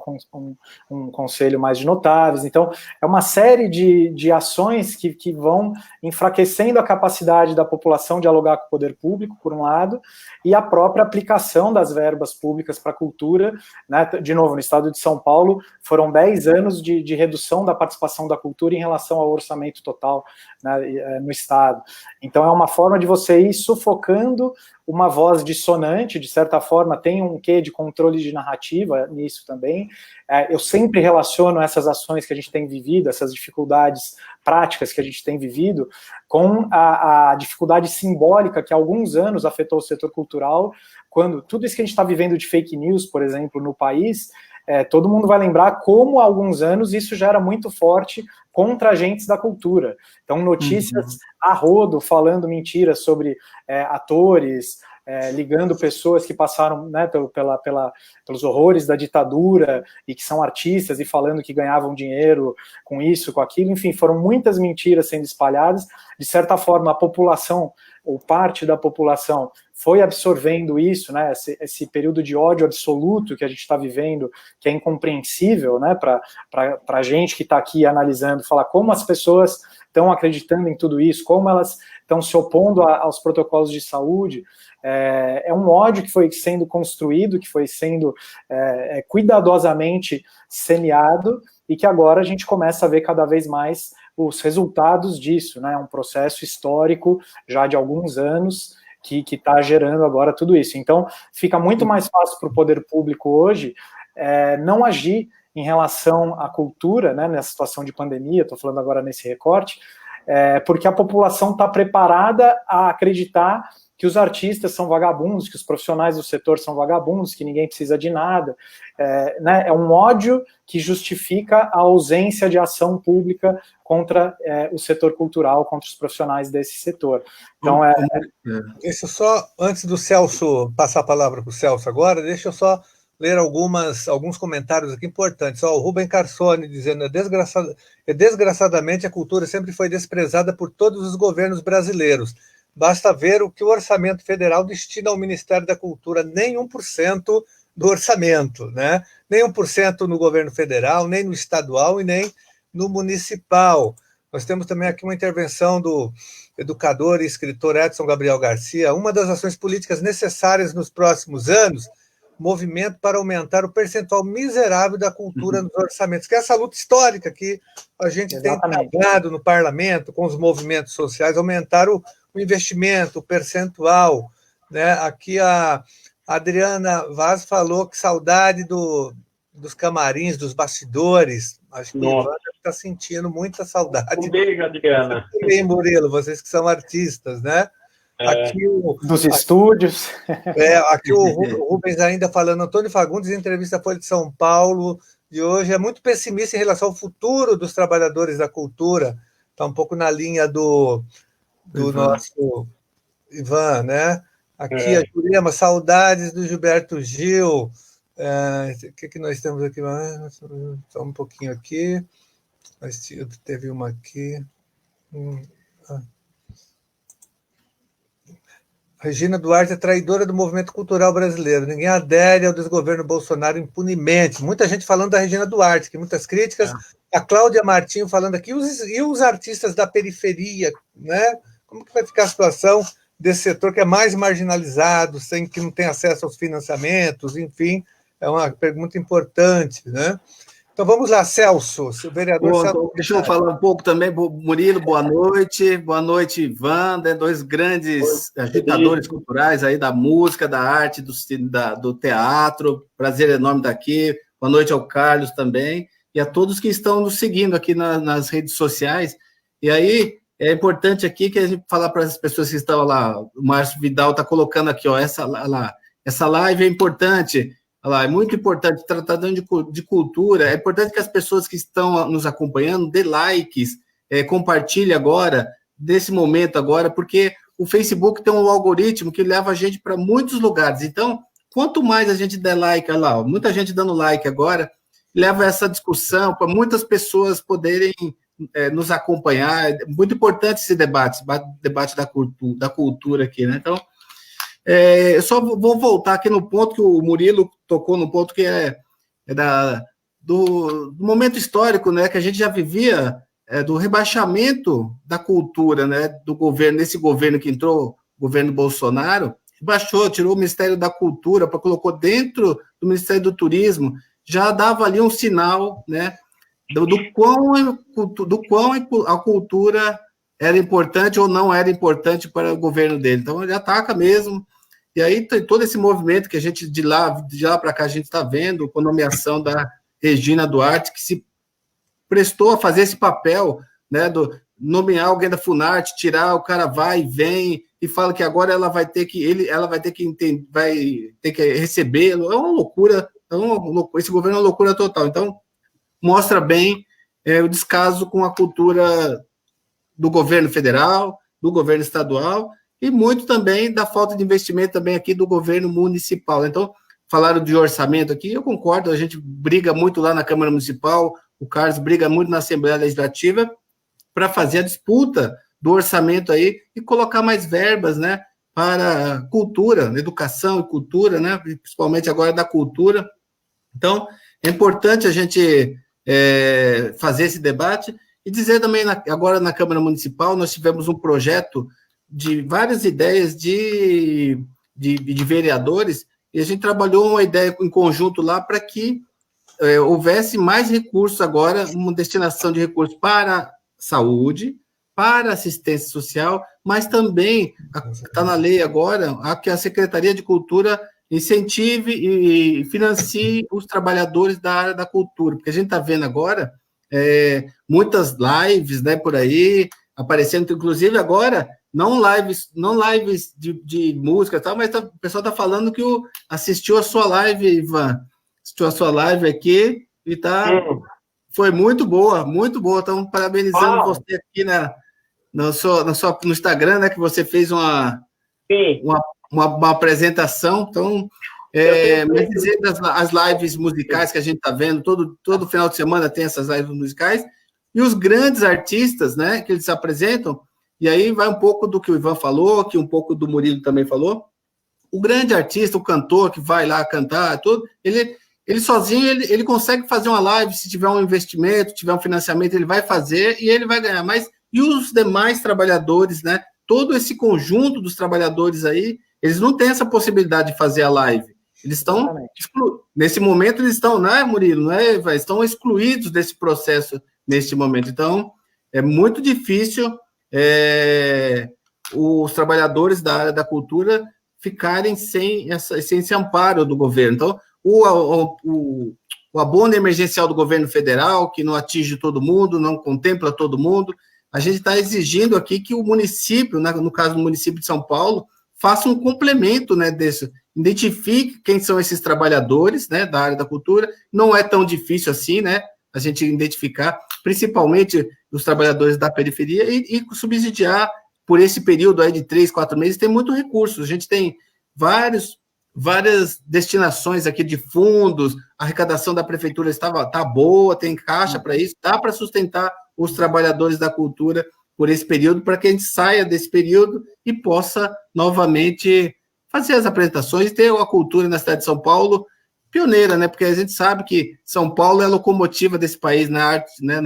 um conselho mais de notáveis. Então, é uma série de ações que vão enfraquecendo a capacidade da população de dialogar com o poder público, por um lado, e a própria aplicação das verbas públicas para a cultura, né, de novo, no estado de São Paulo, foram 10 anos de redução da participação da cultura em relação ao orçamento total, né, no estado. Então, é uma forma de você ir sufocando uma voz dissonante, de certa forma, tem um quê de controle de narrativa nisso também. Eu sempre relaciono essas ações que a gente tem vivido, essas dificuldades práticas que a gente tem vivido, com a dificuldade simbólica que há alguns anos afetou o setor cultural, quando tudo isso que a gente está vivendo de fake news, por exemplo, no país, todo mundo vai lembrar como há alguns anos isso já era muito forte contra agentes da cultura. Então, notícias a rodo, falando mentiras sobre atores, ligando pessoas que passaram, né, pelos horrores da ditadura e que são artistas e falando que ganhavam dinheiro com isso, com aquilo. Enfim, foram muitas mentiras sendo espalhadas. De certa forma, a população, ou parte da população, foi absorvendo isso, né, esse período de ódio absoluto que a gente está vivendo, que é incompreensível, né, para a gente que está aqui analisando, falar como as pessoas estão acreditando em tudo isso, como elas estão se opondo aos protocolos de saúde. É um ódio que foi sendo construído, que foi sendo cuidadosamente semeado, e que agora a gente começa a ver cada vez mais os resultados disso, né? É um processo histórico já de alguns anos que está gerando agora tudo isso. Então, fica muito mais fácil para o poder público hoje não agir em relação à cultura, né, nessa situação de pandemia, estou falando agora nesse recorte, porque a população está preparada a acreditar que os artistas são vagabundos, que os profissionais do setor são vagabundos, que ninguém precisa de nada. Né, é um ódio que justifica a ausência de ação pública contra o setor cultural, contra os profissionais desse setor. Então, Deixa eu só, antes do Celso passar a palavra para o Celso agora, deixa eu só ler alguns comentários aqui importantes. O Rubem Carsoni dizendo: desgraçadamente a cultura sempre foi desprezada por todos os governos brasileiros. Basta ver o que o orçamento federal destina ao Ministério da Cultura, nem 1% do orçamento, né? Nem 1% no governo federal, nem no estadual e nem no municipal. Nós temos também aqui uma intervenção do educador e escritor Edson Gabriel Garcia. Uma das ações políticas necessárias nos próximos anos, movimento para aumentar o percentual miserável da cultura nos orçamentos, que é essa luta histórica que a gente tem trabalhado no parlamento, com os movimentos sociais, aumentar o investimento, o percentual. Né? Aqui a Adriana Vaz falou que saudade dos camarins, dos bastidores. Acho que o Ivan está sentindo muita saudade. Um beijo, Adriana. Também, Murilo, vocês que são artistas, né? Aqui dos estúdios. Aqui o Rubens ainda falando, Antônio Fagundes, em entrevista à Folha de São Paulo de hoje, é muito pessimista em relação ao futuro dos trabalhadores da cultura. Está um pouco na linha do nosso Ivan, né? Aqui a Jurema, saudades do Gilberto Gil. O que nós temos aqui? Só um pouquinho aqui. Teve uma aqui. Regina Duarte é traidora do movimento cultural brasileiro. Ninguém adere ao desgoverno Bolsonaro impunemente. Muita gente falando da Regina Duarte, que muitas críticas. A Cláudia Martinho falando aqui. E os artistas da periferia, né? Como que vai ficar a situação desse setor que é mais marginalizado, que não tem acesso aos financiamentos, enfim, é uma pergunta importante, né? Então vamos lá, Celso, o vereador Celso. Deixa eu falar um pouco também, Murilo, boa noite, Ivan, né, dois grandes agitadores culturais aí da música, da arte, do teatro, prazer enorme estar aqui, boa noite ao Carlos também, e a todos que estão nos seguindo aqui nas redes sociais, e aí é importante aqui que a gente falar para as pessoas que estão lá, o Márcio Vidal está colocando aqui, ó, essa live é importante, é muito importante, tratando de cultura, é importante que as pessoas que estão nos acompanhando dê likes, compartilhe agora, desse momento agora, porque o Facebook tem um algoritmo que leva a gente para muitos lugares, então, quanto mais a gente der like, olha lá, muita gente dando like agora, leva essa discussão para muitas pessoas poderem nos acompanhar, é muito importante esse debate da cultura aqui, né, então, eu só vou voltar aqui no ponto que o Murilo tocou, no ponto que do momento histórico, né, que a gente já vivia, do rebaixamento da cultura, né, do governo, desse governo que entrou, o governo Bolsonaro, baixou, tirou o Ministério da Cultura, colocou dentro do Ministério do Turismo, já dava ali um sinal, né, do quão a cultura era importante ou não era importante para o governo dele. Então, ele ataca mesmo. E aí tem todo esse movimento que a gente, de lá para cá, a gente está vendo, com a nomeação da Regina Duarte, que se prestou a fazer esse papel, né, nomear alguém da Funarte, tirar, o cara vai e vem, e fala que agora ela vai ter que recebê-lo. É uma loucura, esse governo é uma loucura total. Então, mostra bem o descaso com a cultura do governo federal, do governo estadual, e muito também da falta de investimento também aqui do governo municipal. Então, falaram de orçamento aqui, eu concordo, a gente briga muito lá na Câmara Municipal, o Carlos briga muito na Assembleia Legislativa para fazer a disputa do orçamento aí e colocar mais verbas, né, para cultura, educação e cultura, né, principalmente agora da cultura. Então, é importante a gente fazer esse debate e dizer também, agora na Câmara Municipal, nós tivemos um projeto de várias ideias de vereadores, e a gente trabalhou uma ideia em conjunto lá para que houvesse mais recursos agora, uma destinação de recursos para saúde, para assistência social, mas também, está na lei agora, que a Secretaria de Cultura incentive e financie os trabalhadores da área da cultura, porque a gente está vendo agora muitas lives, né, por aí, aparecendo, inclusive agora, não lives de música, tal, mas o pessoal está falando que assistiu a sua live, Ivan, assistiu a sua live aqui, e foi muito boa, estamos parabenizando você aqui no Instagram, né, que você fez uma apresentação, então, mas dizer as lives musicais que a gente está vendo, todo final de semana tem essas lives musicais, e os grandes artistas, né, que eles se apresentam, e aí vai um pouco do que o Ivan falou, que um pouco do Murilo também falou, o grande artista, o cantor que vai lá cantar, tudo, ele ele sozinho, ele consegue fazer uma live, se tiver um investimento, tiver um financiamento, ele vai fazer e ele vai ganhar mais. E os demais trabalhadores, né? Todo esse conjunto dos trabalhadores aí, eles não têm essa possibilidade de fazer a live. Eles estão, nesse momento, eles estão, né, Murilo? Não é, estão excluídos desse processo neste momento. Então, é muito difícil os trabalhadores da área da cultura ficarem sem esse amparo do governo. Então, o abono emergencial do governo federal, que não atinge todo mundo, não contempla todo mundo, a gente está exigindo aqui que o município, né, no caso do município de São Paulo, faça um complemento, né, desse, identifique quem são esses trabalhadores, né, da área da cultura. Não é tão difícil assim, né, a gente identificar, principalmente os trabalhadores da periferia e subsidiar por esse período aí de 3, 4 meses. Tem muito recurso, a gente tem várias destinações aqui de fundos, a arrecadação da prefeitura está boa, tem caixa para isso, dá para sustentar os trabalhadores da cultura por esse período, para que a gente saia desse período e possa novamente fazer as apresentações e ter a cultura na cidade de São Paulo pioneira, né? Porque a gente sabe que São Paulo é a locomotiva desse país na arte, né?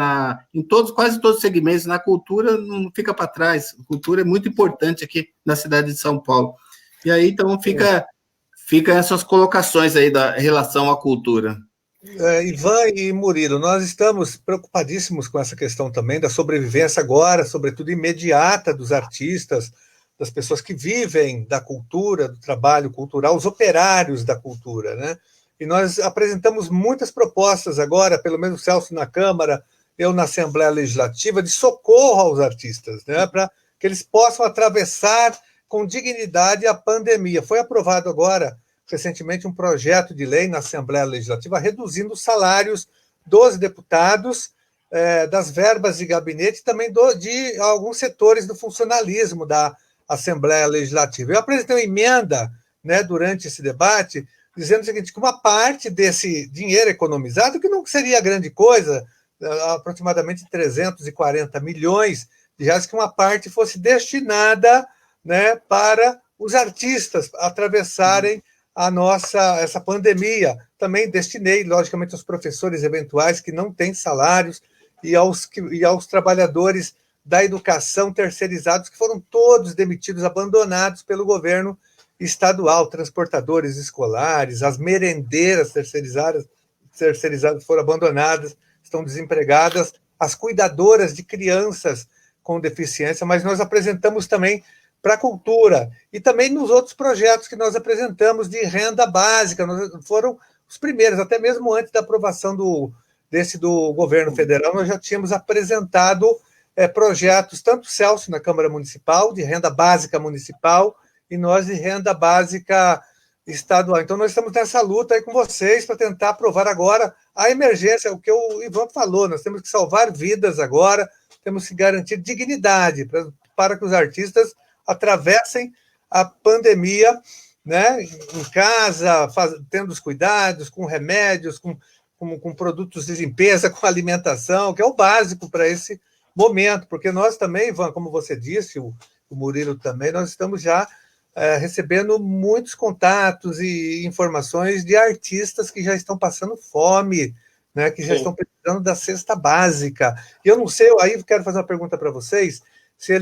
Em quase todos os segmentos, na cultura não fica para trás. A cultura é muito importante aqui na cidade de São Paulo. E aí, então, fica essas colocações aí da relação à cultura. Ivan e Murilo, nós estamos preocupadíssimos com essa questão também da sobrevivência agora, sobretudo imediata dos artistas, das pessoas que vivem da cultura, do trabalho cultural, os operários da cultura, né? E nós apresentamos muitas propostas agora, pelo menos o Celso na Câmara, eu na Assembleia Legislativa, de socorro aos artistas, né? Para que eles possam atravessar com dignidade a pandemia. Foi aprovado agora, recentemente, um projeto de lei na Assembleia Legislativa reduzindo os salários dos deputados, das verbas de gabinete e também de alguns setores do funcionalismo da Assembleia Legislativa. Eu apresentei uma emenda, né, durante esse debate, dizendo o seguinte, que uma parte desse dinheiro economizado, que não seria grande coisa, aproximadamente 340 milhões de reais, que uma parte fosse destinada, né, para os artistas atravessarem essa pandemia. Também destinei, logicamente, aos professores eventuais que não têm salários e aos trabalhadores da educação terceirizados, que foram todos demitidos, abandonados pelo governo estadual, transportadores escolares, as merendeiras terceirizadas foram abandonadas, estão desempregadas, as cuidadoras de crianças com deficiência, mas nós apresentamos também para a cultura, e também nos outros projetos que nós apresentamos de renda básica, foram os primeiros, até mesmo antes da aprovação do governo federal, nós já tínhamos apresentado projetos, tanto Celso na Câmara Municipal, de renda básica municipal, e nós de renda básica estadual. Então, nós estamos nessa luta aí com vocês para tentar aprovar agora a emergência, o que o Ivan falou, nós temos que salvar vidas agora, temos que garantir dignidade para que os artistas atravessem a pandemia, né, em casa, tendo os cuidados, com remédios, com produtos de limpeza, com alimentação, que é o básico para esse momento, porque nós também, Ivan, como você disse, o Murilo também, nós estamos já recebendo muitos contatos e informações de artistas que já estão passando fome, né, que já estão precisando da cesta básica. E eu não sei, aí quero fazer uma pergunta para vocês, se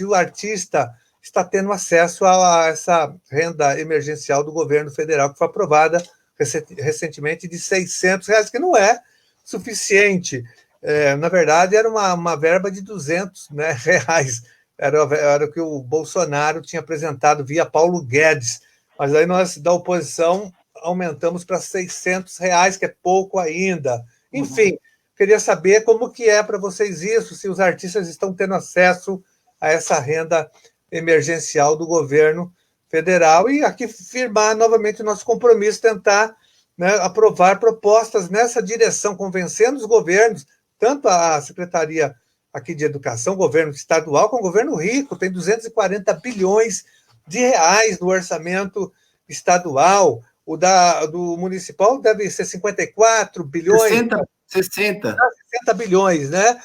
o artista está tendo acesso a essa renda emergencial do governo federal, que foi aprovada recentemente, de R$600, que não é suficiente. Na verdade, era uma verba de R$200, né, reais. Era o que o Bolsonaro tinha apresentado via Paulo Guedes. Mas aí nós, da oposição, aumentamos para R$600, que é pouco ainda. Enfim, queria saber como que é para vocês isso, se os artistas estão tendo acesso a essa renda emergencial do governo federal, e aqui firmar novamente o nosso compromisso, tentar, né, aprovar propostas nessa direção, convencendo os governos, tanto a Secretaria aqui de Educação, governo estadual, como o governo rico, tem 240 bilhões de reais no orçamento estadual, do municipal deve ser 54 bilhões. 60 bilhões, né?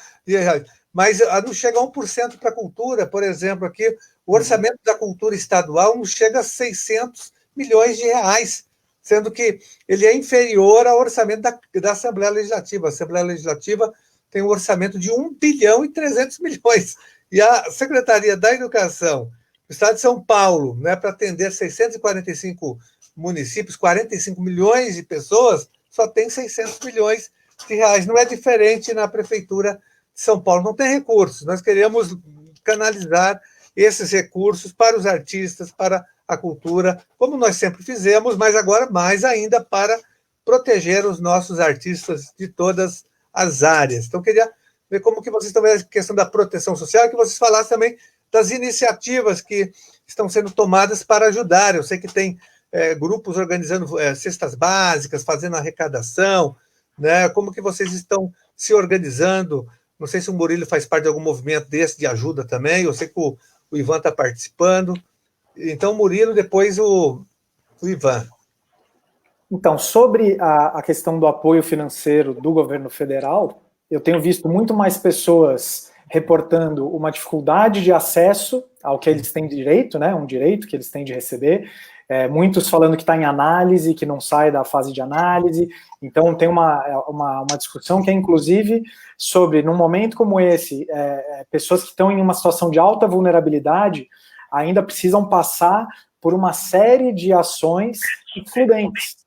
Mas não chega a 1% para a cultura, por exemplo, aqui, o orçamento da cultura estadual não chega a 600 milhões de reais. sendo que ele é inferior ao orçamento da Assembleia Legislativa. A Assembleia Legislativa tem um orçamento de 1 bilhão e 300 milhões. E a Secretaria da Educação do Estado de São Paulo, né, para atender 645 municípios, 45 milhões de pessoas, só tem 600 milhões de reais. Não é diferente na Prefeitura de São Paulo. Não tem recursos. Nós queremos canalizar esses recursos para os artistas, para a cultura, como nós sempre fizemos, mas agora mais ainda para proteger os nossos artistas de todas as áreas. Então, queria ver como que vocês estão vendo a questão da proteção social e que vocês falassem também das iniciativas que estão sendo tomadas para ajudar. Eu sei que tem grupos organizando cestas básicas, fazendo arrecadação, né? Como que vocês estão se organizando? Não sei se o Murilo faz parte de algum movimento desse de ajuda também, eu sei que o Ivan está participando. Então, Murilo, depois o Ivan. Então, sobre a questão do apoio financeiro do governo federal, eu tenho visto muito mais pessoas reportando uma dificuldade de acesso ao que eles têm direito, né, um direito que eles têm de receber, muitos falando que está em análise, que não sai da fase de análise. Então tem uma discussão que é inclusive sobre, num momento como esse, pessoas que estão em uma situação de alta vulnerabilidade ainda precisam passar por uma série de ações excludentes,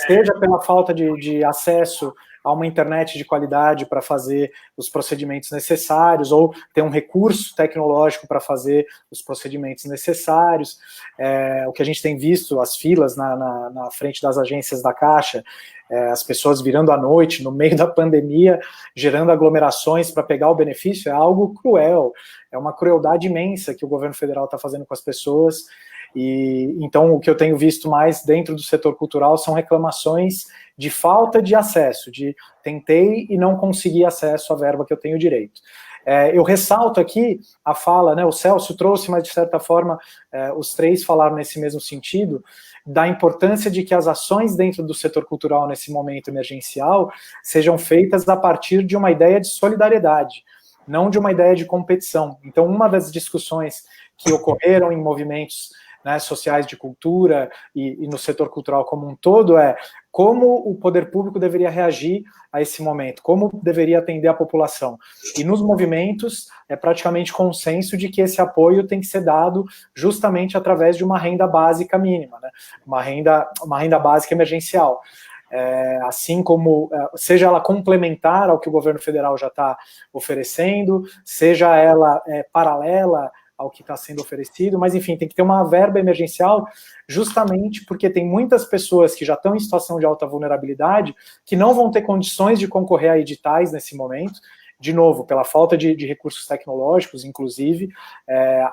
seja pela falta de acesso a uma internet de qualidade para fazer os procedimentos necessários, ou ter um recurso tecnológico para fazer os procedimentos necessários. O que a gente tem visto, as filas na frente das agências da Caixa, as pessoas virando à noite, no meio da pandemia, gerando aglomerações para pegar o benefício, é algo cruel, é uma crueldade imensa que o governo federal está fazendo com as pessoas. E então o que eu tenho visto mais dentro do setor cultural são reclamações de falta de acesso, de tentei e não consegui acesso à verba que eu tenho direito. Eu ressalto aqui a fala, né, o Celso trouxe, mas de certa forma os três falaram nesse mesmo sentido, da importância de que as ações dentro do setor cultural nesse momento emergencial sejam feitas a partir de uma ideia de solidariedade, não de uma ideia de competição. Então, uma das discussões que ocorreram em movimentos, né, sociais de cultura e no setor cultural como um todo é como o poder público deveria reagir a esse momento, como deveria atender a população. E nos movimentos é praticamente consenso de que esse apoio tem que ser dado justamente através de uma renda básica mínima, né, uma renda básica emergencial. Assim como, seja ela complementar ao que o governo federal já está oferecendo, seja ela paralela ao que está sendo oferecido, mas enfim, tem que ter uma verba emergencial justamente porque tem muitas pessoas que já estão em situação de alta vulnerabilidade que não vão ter condições de concorrer a editais nesse momento, de novo, pela falta de recursos tecnológicos, inclusive,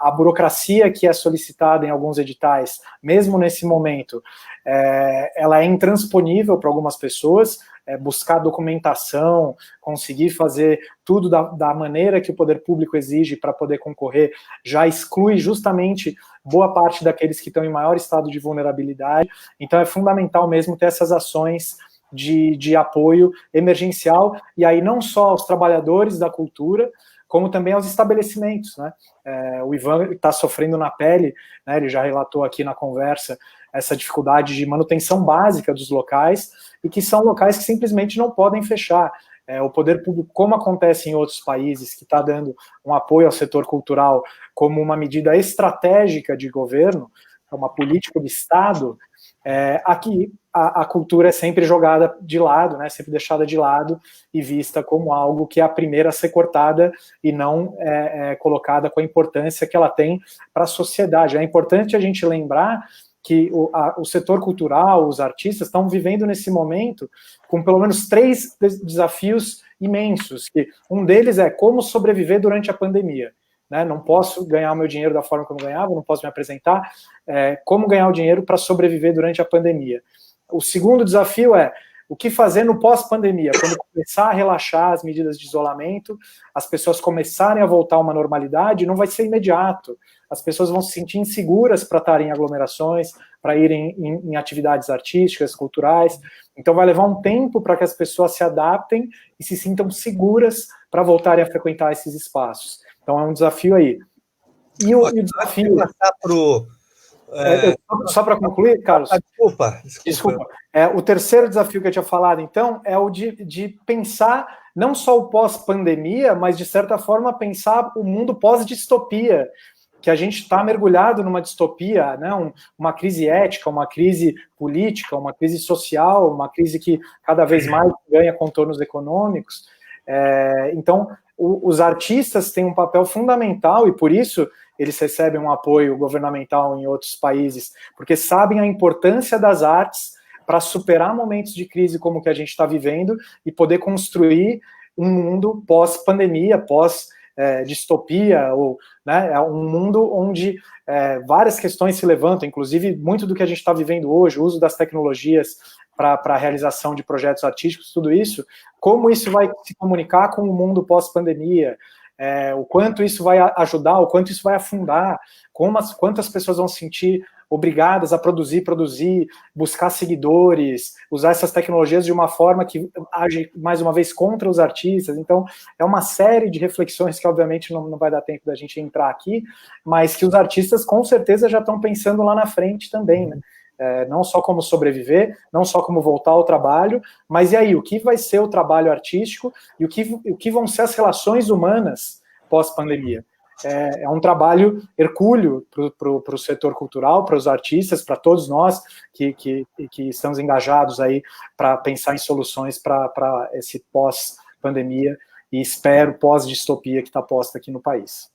a burocracia que é solicitada em alguns editais, mesmo nesse momento, ela é intransponível para algumas pessoas, buscar documentação, conseguir fazer tudo da maneira que o poder público exige para poder concorrer, já exclui justamente boa parte daqueles que estão em maior estado de vulnerabilidade. Então é fundamental mesmo ter essas ações de apoio emergencial, e aí não só aos trabalhadores da cultura, como também aos estabelecimentos, né? O Ivan está sofrendo na pele, né, ele já relatou aqui na conversa essa dificuldade de manutenção básica dos locais, e que são locais que simplesmente não podem fechar. O poder público, como acontece em outros países, que está dando um apoio ao setor cultural como uma medida estratégica de governo, uma política de Estado, aqui a cultura é sempre jogada de lado, né, sempre deixada de lado e vista como algo que é a primeira a ser cortada e não colocada com a importância que ela tem para a sociedade. É importante a gente lembrar que o setor cultural, os artistas estão vivendo nesse momento com pelo menos 3 desafios imensos, que um deles é como sobreviver durante a pandemia. Né, não posso ganhar o meu dinheiro da forma como eu ganhava, não posso me apresentar, como ganhar o dinheiro para sobreviver durante a pandemia. O segundo desafio é o que fazer no pós-pandemia, quando começar a relaxar as medidas de isolamento, as pessoas começarem a voltar a uma normalidade, não vai ser imediato, as pessoas vão se sentir inseguras para estarem em aglomerações, para irem em atividades artísticas, culturais, então vai levar um tempo para que as pessoas se adaptem e se sintam seguras para voltarem a frequentar esses espaços. Então é um desafio aí. E o desafio... Passar para Só para concluir, Carlos. Desculpa. O terceiro desafio que eu tinha falado, então, é o de pensar não só o pós-pandemia, mas, de certa forma, pensar o mundo pós-distopia, que a gente está mergulhado numa distopia, né? Uma crise ética, uma crise política, uma crise social, uma crise que cada vez mais ganha contornos econômicos. Então, os artistas têm um papel fundamental e, por isso, eles recebem um apoio governamental em outros países, porque sabem a importância das artes para superar momentos de crise como o que a gente está vivendo e poder construir um mundo pós-pandemia, pós-distopia, ou, né, um mundo onde várias questões se levantam, inclusive muito do que a gente está vivendo hoje, o uso das tecnologias para a realização de projetos artísticos, tudo isso, como isso vai se comunicar com o mundo pós-pandemia, o quanto isso vai ajudar, o quanto isso vai afundar, quantas pessoas vão se sentir obrigadas a produzir, buscar seguidores, usar essas tecnologias de uma forma que age, mais uma vez, contra os artistas. Então, é uma série de reflexões que, obviamente, não vai dar tempo da gente entrar aqui, mas que os artistas, com certeza, já estão pensando lá na frente também, né? Não só como sobreviver, não só como voltar ao trabalho, mas e aí, o que vai ser o trabalho artístico e o que vão ser as relações humanas pós-pandemia? É um trabalho hercúleo para o setor cultural, para os artistas, para todos nós que estamos engajados aí para pensar em soluções para esse pós-pandemia e espero pós-distopia que está posta aqui no país.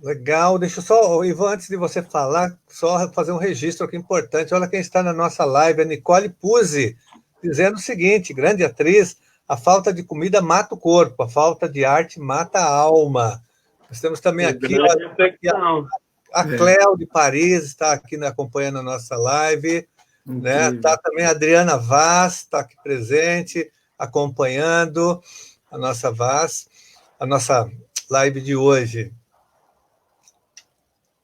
Legal, deixa eu só, Ivan, antes de você falar, só fazer um registro aqui importante. Olha quem está na nossa live, a Nicole Puzzi, dizendo o seguinte: grande atriz, a falta de comida mata o corpo, a falta de arte mata a alma. Nós temos também aqui a Cléo de Paris, está aqui acompanhando a nossa live, né? Está também a Adriana Vaz, está aqui presente, acompanhando a nossa live de hoje.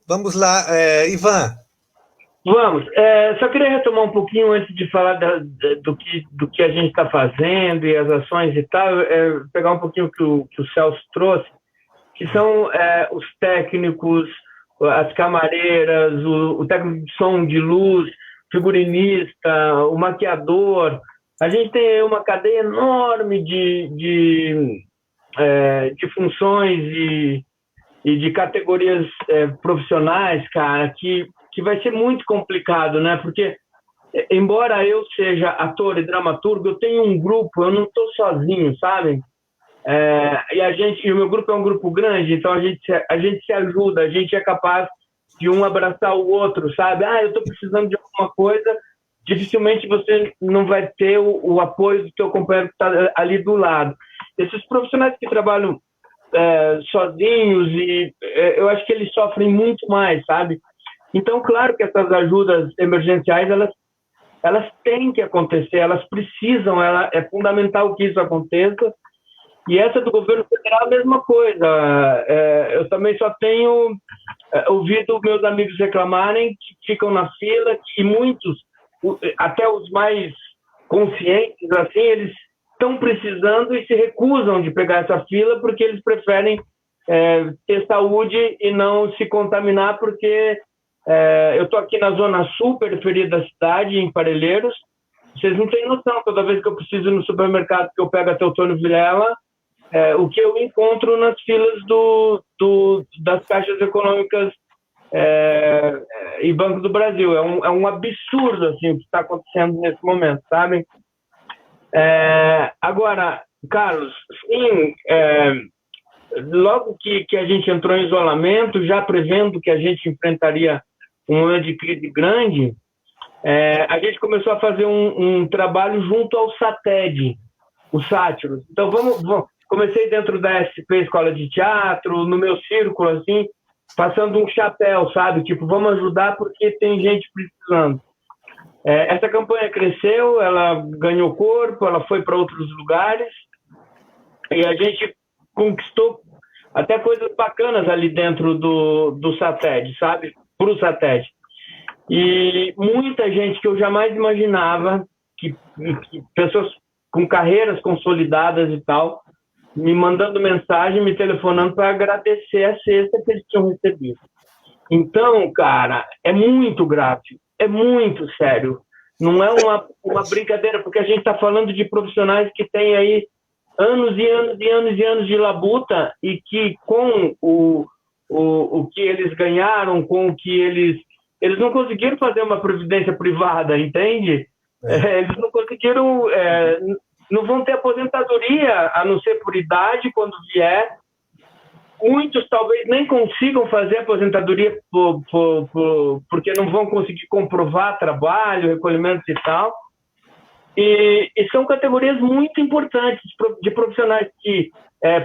Vamos lá, Ivan. Vamos. Só queria retomar um pouquinho antes de falar do que a gente está fazendo e as ações e tal, pegar um pouquinho que o Celso trouxe, que são os técnicos, as camareiras, o técnico de som, de luz, figurinista, o maquiador. A gente tem uma cadeia enorme de funções e de categorias profissionais, cara, que vai ser muito complicado, né? Porque, embora eu seja ator e dramaturgo, eu tenho um grupo, eu não estou sozinho, sabe? E o meu grupo é um grupo grande, então a gente se ajuda, a gente é capaz de um abraçar o outro, sabe? Eu estou precisando de alguma coisa, dificilmente você não vai ter o apoio do teu companheiro que está ali do lado. Esses profissionais que trabalham sozinhos, eu acho que eles sofrem muito mais, sabe? Então, claro que essas ajudas emergenciais, elas têm que acontecer, elas precisam, é fundamental que isso aconteça. E essa do governo federal é a mesma coisa. Eu também só tenho ouvido meus amigos reclamarem que ficam na fila, que muitos, até os mais conscientes, assim, eles estão precisando e se recusam de pegar essa fila porque eles preferem ter saúde e não se contaminar, porque eu estou aqui na zona sul, periferia da cidade, em Parelheiros. Vocês não têm noção, toda vez que eu preciso ir no supermercado, que eu pego a Teotônio Vilela, o que eu encontro nas filas das caixas econômicas e Banco do Brasil. É um absurdo assim, o que está acontecendo nesse momento, sabe? Agora, Carlos, sim, logo que a gente entrou em isolamento, já prevendo que a gente enfrentaria um momento de crise grande, a gente começou a fazer um trabalho junto ao SATED, o Sátiros. Então, comecei dentro da SP Escola de Teatro, no meu círculo, assim, passando um chapéu, sabe? Tipo, vamos ajudar porque tem gente precisando. Essa campanha cresceu, ela ganhou corpo, ela foi para outros lugares e a gente conquistou até coisas bacanas ali dentro do SATED, sabe? Para o SATED. E muita gente que eu jamais imaginava, que pessoas com carreiras consolidadas e tal, me mandando mensagem, me telefonando para agradecer a cesta que eles tinham recebido. Então, cara, é muito grave, é muito sério. Não é uma brincadeira, porque a gente está falando de profissionais que têm aí anos e anos e anos e anos de labuta e que com o que eles ganharam, com o que eles não conseguiram fazer uma previdência privada, entende? Eles não conseguiram, não vão ter aposentadoria, a não ser por idade, quando vier. Muitos talvez nem consigam fazer aposentadoria porque não vão conseguir comprovar trabalho, recolhimentos e tal. E são categorias muito importantes de profissionais que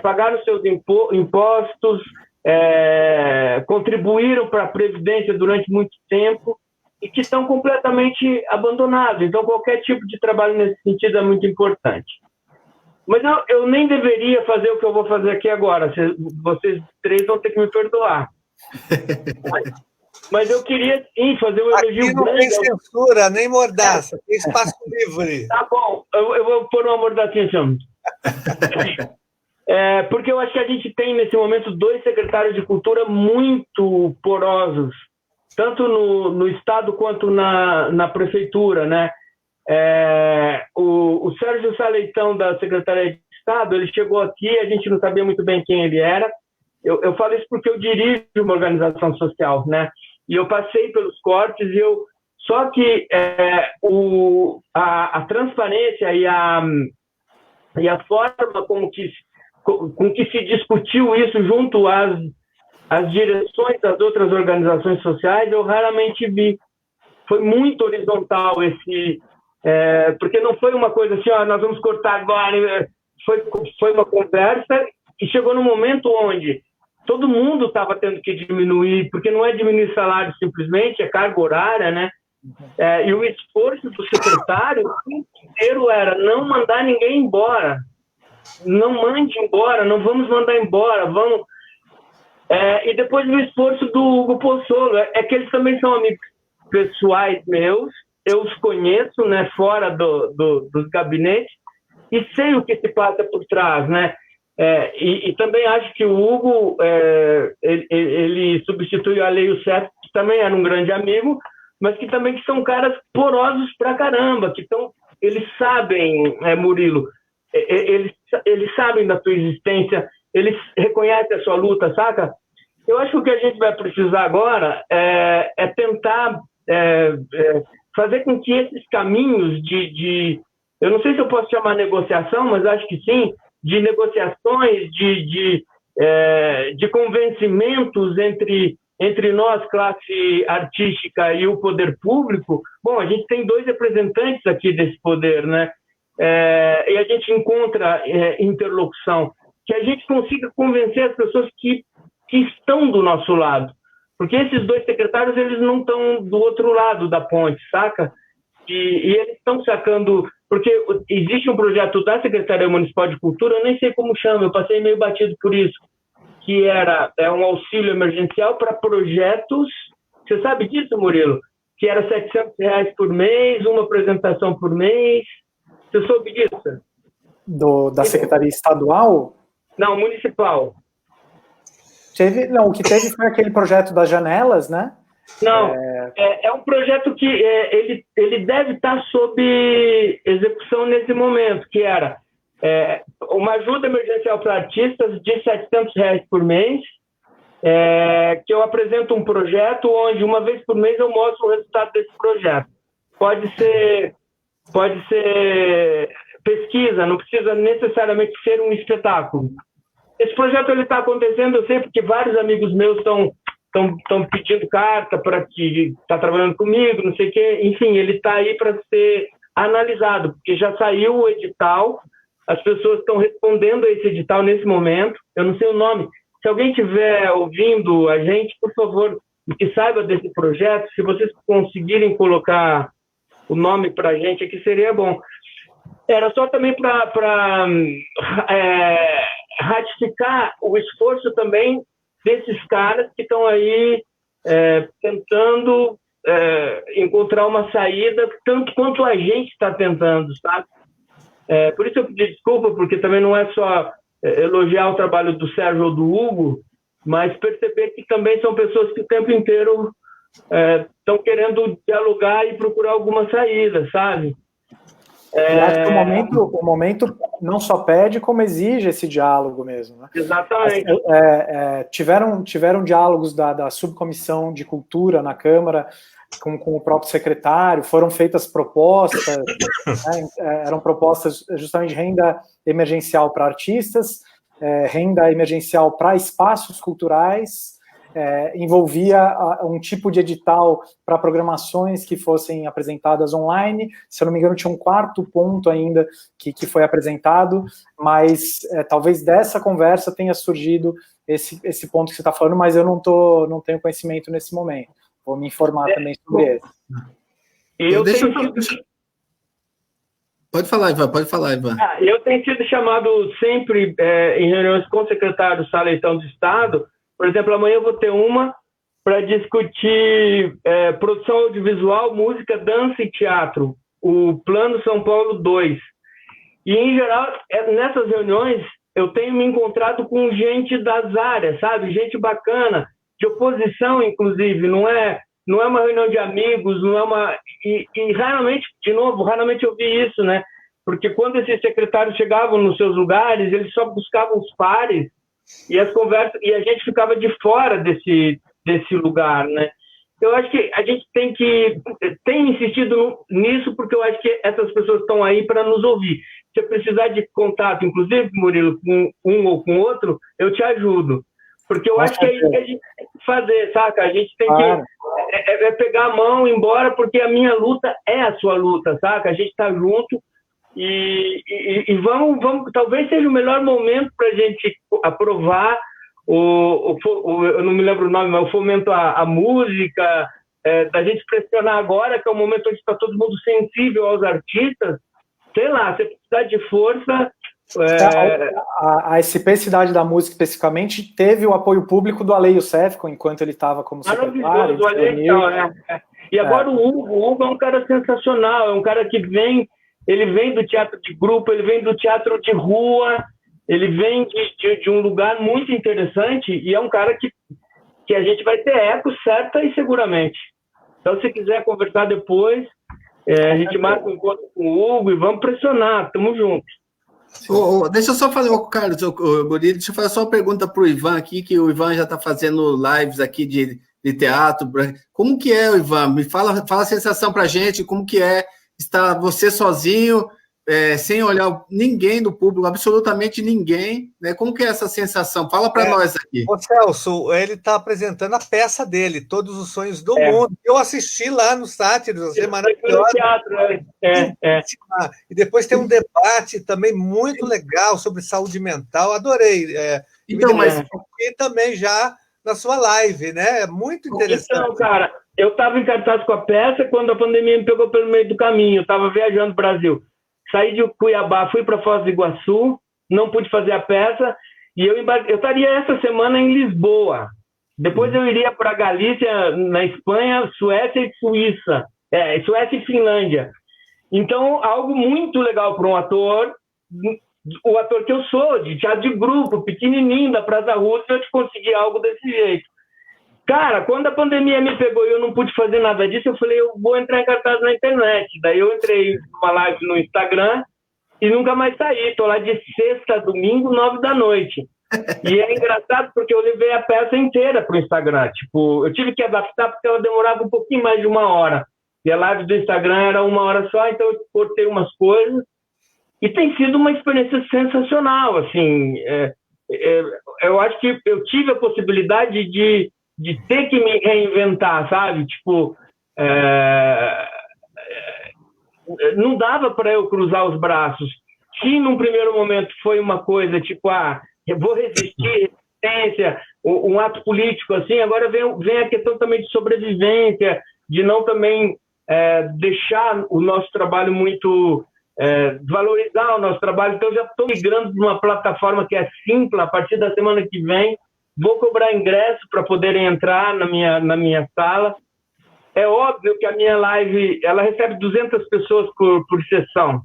pagaram seus impostos, contribuíram para a Previdência durante muito tempo e que estão completamente abandonados. Então, qualquer tipo de trabalho nesse sentido é muito importante. Mas eu nem deveria fazer o que eu vou fazer aqui agora. Vocês três vão ter que me perdoar. Mas eu queria, sim, fazer um elogio aqui não grande. Tem censura, nem mordaça. Tem espaço livre. Tá bom, eu vou pôr uma mordacinha assim. Porque eu acho que a gente tem, nesse momento, 2 secretários de Cultura muito porosos, tanto no Estado quanto na Prefeitura, né? O Sérgio Saleitão, da Secretaria de Estado, ele chegou aqui, a gente não sabia muito bem quem ele era. Eu falo isso porque eu dirijo uma organização social, né? E eu passei pelos cortes só que a transparência e a forma com que se discutiu isso junto às direções das outras organizações sociais, eu raramente vi. Foi muito horizontal porque não foi uma coisa assim, nós vamos cortar agora. Foi uma conversa e chegou num momento onde todo mundo estava tendo que diminuir, porque não é diminuir salário simplesmente, é carga horária, né? E o esforço do secretário o tempo inteiro era não mandar ninguém embora. Não mande embora, não vamos mandar embora, vamos... e depois o esforço do Hugo Pozzolo, que eles também são amigos pessoais meus, eu os conheço, né, fora dos gabinetes, e sei o que se passa por trás, né? E também acho que o Hugo, ele substitui a Leio Certo, que também era um grande amigo, mas que também são caras porosos pra caramba, eles sabem, Murilo, eles sabem da tua existência, eles reconhecem a sua luta, saca? Eu acho que o que a gente vai precisar agora é tentar fazer com que esses caminhos eu não sei se eu posso chamar negociação, mas acho que sim, de negociações, de convencimentos entre nós, classe artística, e o poder público. Bom, a gente tem 2 representantes aqui desse poder, né? E a gente encontra interlocução, que a gente consiga convencer as pessoas que estão do nosso lado. Porque esses 2 secretários, eles não estão do outro lado da ponte, saca? E eles estão sacando... Porque existe um projeto da Secretaria Municipal de Cultura, eu nem sei como chama, eu passei meio batido por isso, que é um auxílio emergencial para projetos... Você sabe disso, Murilo? Que era R$700 por mês, uma apresentação por mês. Você soube disso? Da Secretaria Estadual? Não, municipal. O que teve foi aquele projeto das janelas, né? Não, é um projeto que ele deve estar sob execução nesse momento, que era uma ajuda emergencial para artistas de R$700 por mês, que eu apresento um projeto onde uma vez por mês eu mostro o resultado desse projeto. Pode ser pesquisa, não precisa necessariamente ser um espetáculo. Esse projeto está acontecendo, eu sei, porque vários amigos meus estão pedindo carta para que está trabalhando comigo, não sei o quê. Enfim, ele está aí para ser analisado, porque já saiu o edital, as pessoas estão respondendo a esse edital nesse momento. Eu não sei o nome. Se alguém estiver ouvindo a gente, por favor, que saiba desse projeto, se vocês conseguirem colocar o nome para a gente aqui, seria bom. Era só também para ratificar o esforço também desses caras que estão aí tentando encontrar uma saída, tanto quanto a gente está tentando, sabe? Por isso eu pedi desculpa, porque também não é só elogiar o trabalho do Sérgio ou do Hugo, mas perceber que também são pessoas que o tempo inteiro estão querendo dialogar e procurar alguma saída, sabe? Eu acho que o momento não só pede, como exige esse diálogo mesmo. Né? Exatamente. Tiveram diálogos da Subcomissão de Cultura na Câmara com o próprio secretário, foram feitas propostas, né? Eram propostas justamente de renda emergencial para artistas, renda emergencial para espaços culturais, envolvia um tipo de edital para programações que fossem apresentadas online. Se eu não me engano, tinha um quarto ponto ainda que foi apresentado, mas talvez dessa conversa tenha surgido esse ponto que você está falando, mas eu não tenho conhecimento nesse momento. Vou me informar também sobre isso. Pode falar, Ivan. Eu tenho sido chamado sempre em reuniões com o secretário Saleitão do Estado. Por exemplo, amanhã eu vou ter uma para discutir produção audiovisual, música, dança e teatro, o Plano São Paulo 2. E, em geral, nessas reuniões, eu tenho me encontrado com gente das áreas, sabe? Gente bacana, de oposição, inclusive. Não é uma reunião de amigos, não é uma... E raramente, de novo, raramente eu vi isso, né? Porque quando esses secretários chegavam nos seus lugares, eles só buscavam os pares, e as conversas, e a gente ficava de fora desse lugar, né? Eu acho que a gente tem insistido nisso, porque eu acho que essas pessoas estão aí para nos ouvir. Se eu precisar de contato, inclusive, Murilo, com um ou com outro, eu te ajudo. Porque eu acho que é isso que a gente tem que fazer, saca? A gente tem que pegar a mão e ir embora, porque a minha luta é a sua luta, saca? A gente está junto. E vamos, talvez seja o melhor momento para a gente aprovar eu não me lembro o nome, mas o fomento à música, da gente pressionar agora, que é o momento onde está todo mundo sensível aos artistas. Sei lá, se precisar de força... A SP Cidade da Música, especificamente, teve o apoio público do Ale Youssef, enquanto ele estava como secretário. E agora o Hugo é um cara sensacional, é um cara que ele vem do teatro de grupo, ele vem do teatro de rua, ele vem de um lugar muito interessante, e é um cara que a gente vai ter eco certa e seguramente. Então, se quiser conversar depois, a gente marca um encontro com o Hugo e vamos pressionar, estamos juntos. Deixa eu só fazer, Carlos, deixa eu fazer só uma pergunta para o Ivan aqui, que o Ivan já está fazendo lives aqui de teatro. Como que é, Ivan? Me fala a sensação para a gente, como que é estar você sozinho, sem olhar ninguém do público, absolutamente ninguém, né? Como que é essa sensação? Fala para nós aqui. O Celso, ele está apresentando a peça dele, Todos os Sonhos do Mundo. Eu assisti lá no Sátiros, maravilhosa. E depois tem um debate também muito legal sobre saúde mental, adorei. E também já na sua live, né? É muito interessante. Então, cara, eu estava em cartaz com a peça quando a pandemia me pegou pelo meio do caminho. Eu estava viajando no Brasil. Saí de Cuiabá, fui para Foz do Iguaçu, não pude fazer a peça, e eu estaria essa semana em Lisboa. Depois eu iria para Galícia, na Espanha, Suécia e Suíça. Suécia e Finlândia. Então, algo muito legal para um ator, o ator que eu sou, de teatro de grupo, pequenininho, da Praça Roosevelt, conseguir algo desse jeito. Cara, quando a pandemia me pegou e eu não pude fazer nada disso, eu falei, eu vou entrar em cartaz na internet. Daí eu entrei numa live no Instagram e nunca mais saí. Tô lá de sexta a domingo, 9 da noite. E é engraçado porque eu levei a peça inteira pro Instagram. Tipo, eu tive que adaptar porque ela demorava um pouquinho mais de 1 hora. E a live do Instagram era 1 hora só, então eu cortei umas coisas. E tem sido uma experiência sensacional, assim. Eu acho que eu tive a possibilidade de ter que me reinventar, sabe? Tipo, não dava para eu cruzar os braços. Se num primeiro momento foi uma coisa tipo, eu vou resistir, resistência, um ato político, assim, agora vem a questão também de sobrevivência, de não também deixar o nosso trabalho muito... valorizar o nosso trabalho. Então, eu já estou migrando para uma plataforma que é Simpla. A partir da semana que vem, vou cobrar ingresso para poderem entrar na minha sala. É óbvio que a minha live, ela recebe 200 pessoas por sessão.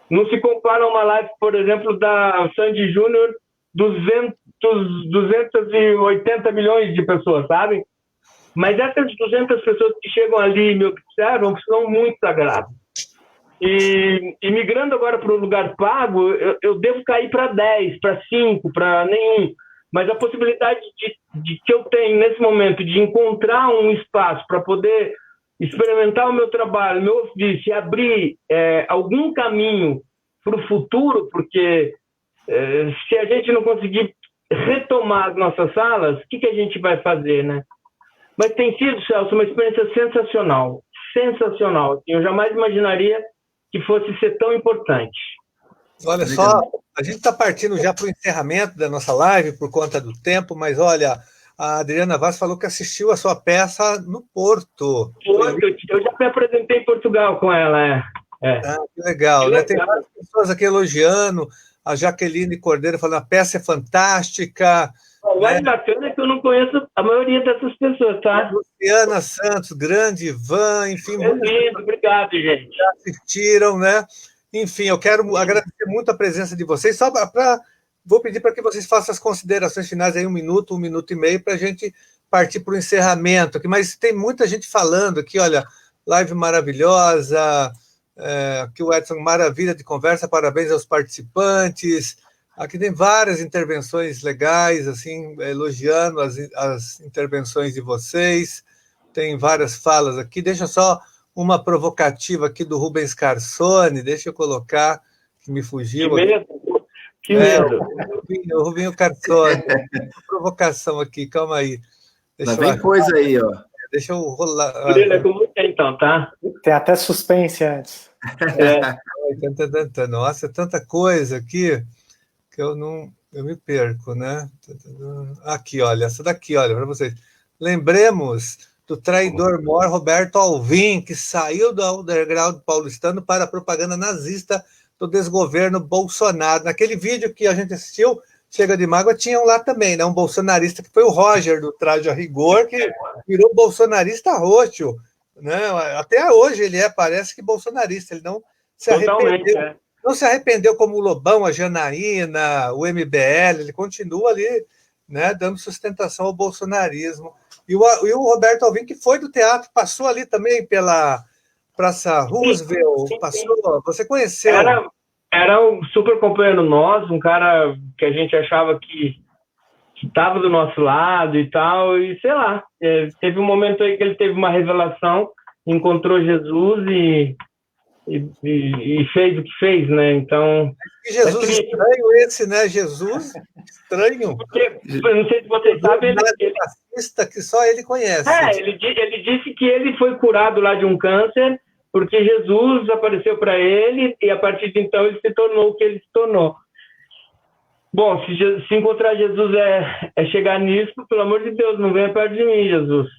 Não se compara a uma live, por exemplo, da Sandy Júnior, 280 milhões de pessoas, sabe? Mas essas 200 pessoas que chegam ali e me observam são muito sagradas. E migrando agora para o lugar pago, eu devo cair para 10, para 5, para nenhum. Mas a possibilidade de que eu tenho nesse momento de encontrar um espaço para poder experimentar o meu trabalho, meu ofício, e abrir algum caminho para o futuro, porque se a gente não conseguir retomar as nossas salas, o que a gente vai fazer, né? Mas tem sido, Celso, uma experiência sensacional. Sensacional. Eu jamais imaginaria que fosse ser tão importante. Olha só, a gente está partindo já para o encerramento da nossa live por conta do tempo, mas olha, a Adriana Vaz falou que assistiu a sua peça no Porto. Eu já me apresentei em Portugal com ela, Ah, que legal, né? Tem várias pessoas aqui elogiando, a Jaqueline Cordeiro falando a peça é fantástica. O mais bacana é que eu não conheço a maioria dessas pessoas, tá? Luciana Santos, grande Ivan, enfim. Lindo, obrigado, gente. Já assistiram, né? Enfim, eu quero agradecer muito a presença de vocês. Só vou pedir para que vocês façam as considerações finais aí, 1 minuto e meio, para a gente partir para o encerramento aqui. Mas tem muita gente falando aqui, olha, live maravilhosa, aqui o Edson, maravilha de conversa, parabéns aos participantes. Aqui tem várias intervenções legais, assim, elogiando as intervenções de vocês. Tem várias falas aqui. Deixa só uma provocativa aqui do Rubens Carsoni, deixa eu colocar, que me fugiu. Que medo. O Rubinho Carsoni. Provocação aqui, calma aí. Vem coisa aí, ó. Deixa eu rolar. Então, tá? Tem até suspense antes. Nossa, é tanta coisa aqui que eu me perco, né? Aqui, olha, essa daqui, olha, para vocês. Lembremos do traidor mor Roberto Alvim, que saiu do underground paulistano para a propaganda nazista do desgoverno Bolsonaro. Naquele vídeo que a gente assistiu, Chega de Mágoa, tinha um lá também, né? Um bolsonarista, que foi o Roger, do Traje a Rigor, que virou bolsonarista roxo, né? Até hoje ele parece que bolsonarista, ele não se arrependeu. Não se arrependeu como o Lobão, a Janaína, o MBL, ele continua ali, né, dando sustentação ao bolsonarismo. E o Roberto Alvim, que foi do teatro, passou ali também pela Praça Roosevelt, passou, você conheceu? Era um super companheiro nosso, um cara que a gente achava que estava do nosso lado e tal, e sei lá, teve um momento aí que ele teve uma revelação, encontrou Jesus e fez o que fez, né? Então... Que Jesus estranho esse, né? Jesus estranho. Porque, não sei se vocês sabem... Ele racista que só ele conhece. Ele disse que ele foi curado lá de um câncer porque Jesus apareceu para ele e a partir de então ele se tornou o que ele se tornou. Bom, se encontrar Jesus é chegar nisso, pelo amor de Deus, não venha perto de mim, Jesus.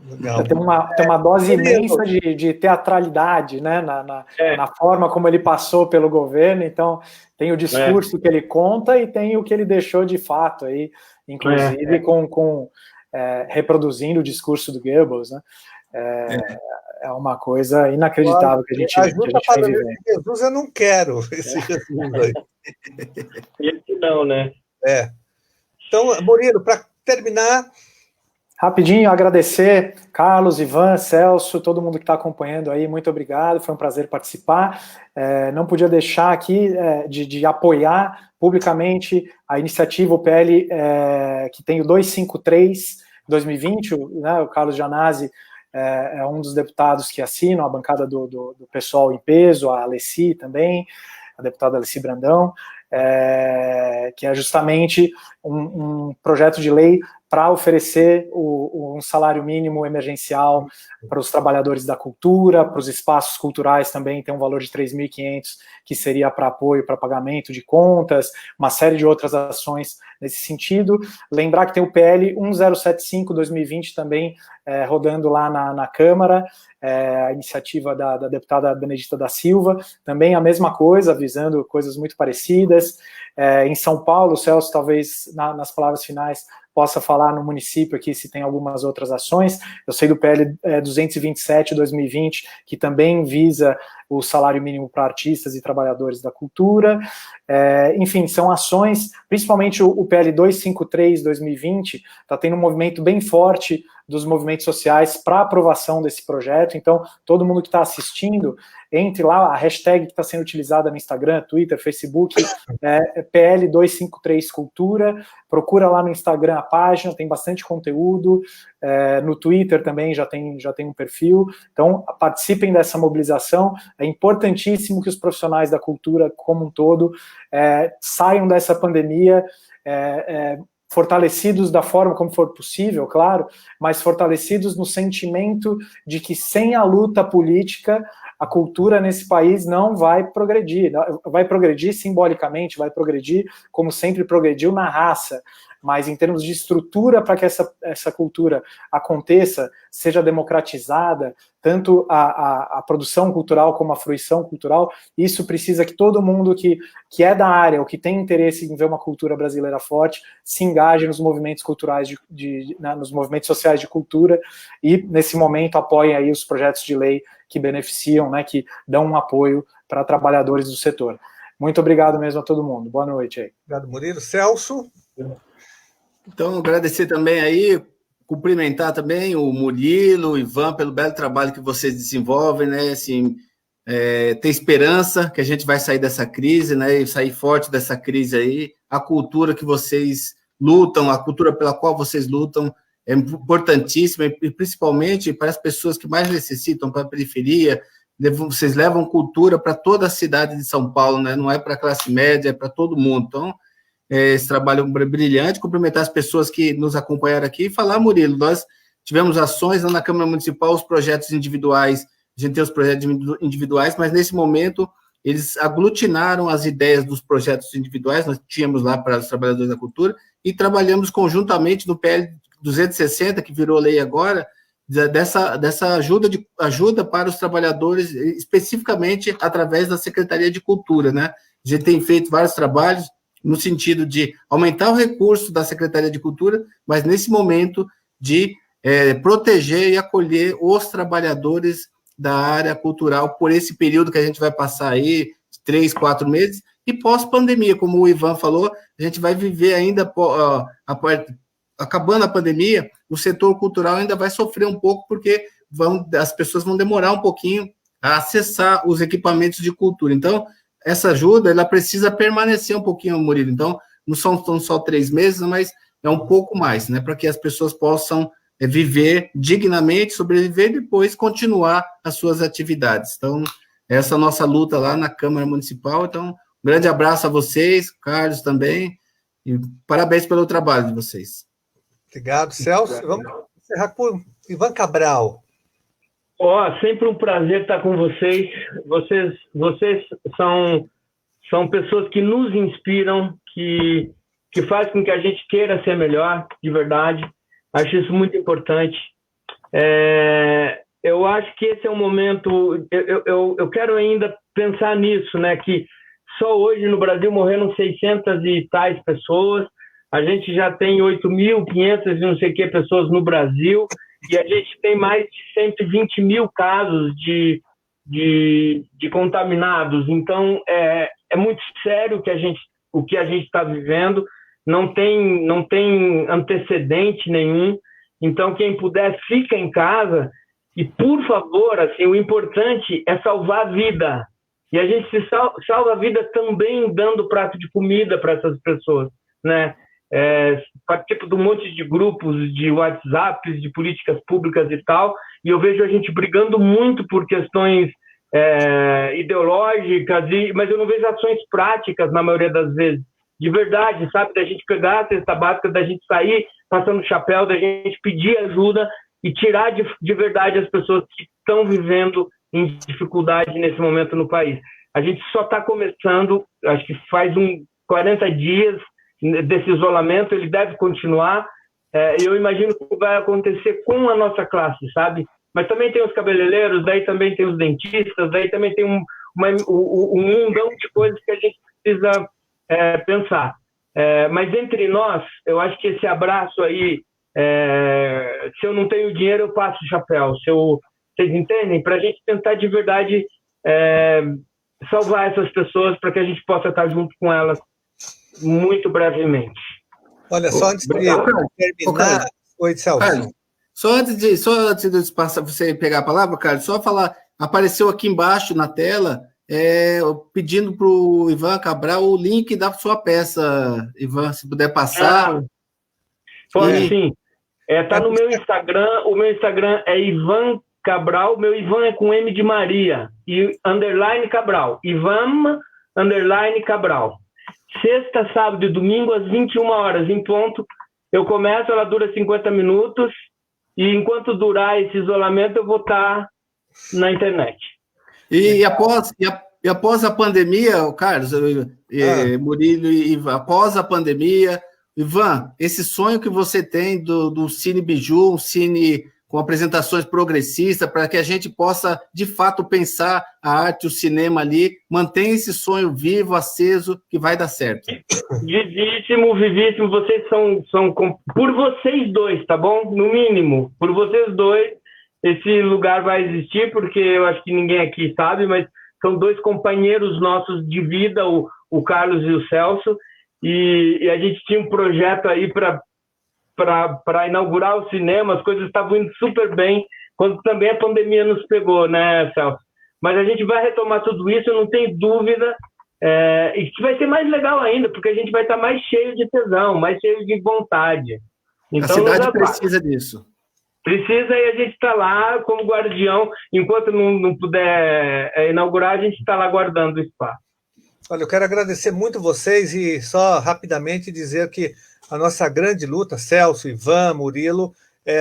Legal. Tem uma dose imensa de teatralidade, né, na forma como ele passou pelo governo. Então tem o discurso que ele conta e tem o que ele deixou de fato aí, inclusive reproduzindo o discurso do Goebbels, né? É uma coisa inacreditável que a gente vive. Jesus eu não quero esse Jesus aí. Esse não, né? Então, Murilo, para terminar, rapidinho, agradecer Carlos, Ivan, Celso, todo mundo que está acompanhando aí, muito obrigado, foi um prazer participar. Não podia deixar aqui de apoiar publicamente a iniciativa UPL, que tem o 253-2020, né, o Carlos Gianazzi é um dos deputados que assinam, a bancada do pessoal em peso, a Alessi também, a deputada Alessi Brandão, que é justamente um projeto de lei para oferecer um salário mínimo emergencial para os trabalhadores da cultura, para os espaços culturais também tem um valor de 3.500, que seria para apoio, para pagamento de contas, uma série de outras ações nesse sentido. Lembrar que tem o PL 1075-2020 também rodando lá na Câmara, a iniciativa da deputada Benedita da Silva, também a mesma coisa, visando coisas muito parecidas. Em São Paulo, o Celso talvez nas palavras finais possa falar no município aqui se tem algumas outras ações. Eu sei do PL 227-2020, que também visa o salário mínimo para artistas e trabalhadores da cultura. Enfim, são ações, principalmente o PL 253 2020, está tendo um movimento bem forte dos movimentos sociais para aprovação desse projeto. Então, todo mundo que está assistindo, entre lá, a hashtag que está sendo utilizada no Instagram, Twitter, Facebook, PL 253 Cultura, procura lá no Instagram a página, tem bastante conteúdo, no Twitter também já tem um perfil, então participem dessa mobilização. É importantíssimo que os profissionais da cultura como um todo saiam dessa pandemia fortalecidos da forma como for possível, claro, mas fortalecidos no sentimento de que sem a luta política, a cultura nesse país não vai progredir. Vai progredir simbolicamente, vai progredir como sempre progrediu na raça, mas em termos de estrutura para que essa cultura aconteça, seja democratizada, tanto a produção cultural como a fruição cultural, isso precisa que todo mundo que é da área, ou que tem interesse em ver uma cultura brasileira forte, se engaje nos movimentos culturais, nos movimentos sociais de cultura, e nesse momento apoiem aí os projetos de lei que beneficiam, né, que dão um apoio para trabalhadores do setor. Muito obrigado mesmo a todo mundo. Boa noite aí. Obrigado, Murilo. Celso? Então, agradecer também aí, cumprimentar também o Murilo, o Ivan, pelo belo trabalho que vocês desenvolvem, né, assim, ter esperança que a gente vai sair dessa crise, né, e sair forte dessa crise aí, a cultura que vocês lutam, a cultura pela qual vocês lutam é importantíssima, e principalmente para as pessoas que mais necessitam, para a periferia, vocês levam cultura para toda a cidade de São Paulo, né, não é para a classe média, é para todo mundo. Então, esse trabalho brilhante, cumprimentar as pessoas que nos acompanharam aqui e falar, Murilo, nós tivemos ações lá na Câmara Municipal, os projetos individuais, a gente tem os projetos individuais, mas nesse momento eles aglutinaram as ideias dos projetos individuais, nós tínhamos lá para os trabalhadores da cultura, e trabalhamos conjuntamente no PL 260, que virou lei agora, dessa ajuda para os trabalhadores, especificamente através da Secretaria de Cultura, né? A gente tem feito vários trabalhos no sentido de aumentar o recurso da Secretaria de Cultura, mas nesse momento de proteger e acolher os trabalhadores da área cultural por esse período que a gente vai passar aí, 3, 4 meses, e pós-pandemia, como o Ivan falou, a gente vai viver ainda, acabando a pandemia, o setor cultural ainda vai sofrer um pouco, porque as pessoas vão demorar um pouquinho a acessar os equipamentos de cultura. Então, essa ajuda, ela precisa permanecer um pouquinho, Murilo. Então, não são só 3 meses, mas é um pouco mais, né, para que as pessoas possam viver dignamente, sobreviver e depois continuar as suas atividades. Então, essa é a nossa luta lá na Câmara Municipal. Então, um grande abraço a vocês, Carlos também, e parabéns pelo trabalho de vocês. Obrigado, Celso. Vamos encerrar com Ivan Cabral. Sempre um prazer estar com vocês. Vocês são pessoas que nos inspiram, que fazem com que a gente queira ser melhor, de verdade. Acho isso muito importante. Eu acho que esse é um momento... Eu quero ainda pensar nisso, né? Que só hoje no Brasil morreram 600 e tais pessoas. A gente já tem 8.500 e não sei o que pessoas no Brasil, e a gente tem mais de 120 mil casos de contaminados. Então, é muito sério o que a gente está vivendo, não tem antecedente nenhum. Então, quem puder, fica em casa, e, por favor, assim, o importante é salvar a vida. E a gente se salva a vida também dando prato de comida para essas pessoas, né? Participo de um monte de grupos de WhatsApp, de políticas públicas e tal, e eu vejo a gente brigando muito por questões ideológicas, mas eu não vejo ações práticas na maioria das vezes, de verdade, sabe, da gente pegar a cesta básica, da gente sair passando chapéu, da gente pedir ajuda e tirar de verdade as pessoas que estão vivendo em dificuldade nesse momento no país. A gente só está começando, acho que faz 40 dias desse isolamento, ele deve continuar. Eu imagino que vai acontecer com a nossa classe, sabe? Mas também tem os cabeleireiros, daí também tem os dentistas, daí também tem um mundão de coisas que a gente precisa pensar. Mas entre nós, eu acho que esse abraço aí, se eu não tenho dinheiro, eu passo o chapéu. Vocês entendem? Para a gente tentar de verdade salvar essas pessoas para que a gente possa estar junto com elas muito brevemente. Olha, só antes de terminar... Oi, Celso. Carlos, só antes de você pegar a palavra, Carlos, só falar, apareceu aqui embaixo na tela, pedindo para o Ivan Cabral o link da sua peça, Ivan, se puder passar. Pode sim. Tá no meu Instagram, o meu Instagram é Ivan Cabral, meu Ivan é com M de Maria, e _ Cabral, Ivan _ Cabral. Sexta, sábado e domingo, às 21 horas, em ponto, eu começo, ela dura 50 minutos, e enquanto durar esse isolamento, eu vou estar na internet. E após a pandemia, Carlos, Murilo, e após a pandemia, Ivan, esse sonho que você tem do Cine Biju, um cine com apresentações progressistas, para que a gente possa, de fato, pensar a arte, o cinema ali, mantém esse sonho vivo, aceso, que vai dar certo. Vivíssimo, vocês são por vocês dois, tá bom? No mínimo, por vocês dois, esse lugar vai existir, porque eu acho que ninguém aqui sabe, mas são dois companheiros nossos de vida, o Carlos e o Celso, e a gente tinha um projeto aí para inaugurar o cinema, as coisas estavam indo super bem, quando também a pandemia nos pegou, né, Celso? Mas a gente vai retomar tudo isso, eu não tenho dúvida, e que vai ser mais legal ainda, porque a gente vai estar mais cheio de tesão, mais cheio de vontade. Então, a cidade precisa disso. Precisa, e a gente está lá como guardião, enquanto não puder inaugurar, a gente está lá guardando o espaço. Olha, eu quero agradecer muito vocês e só rapidamente dizer que a nossa grande luta, Celso, Ivan, Murilo,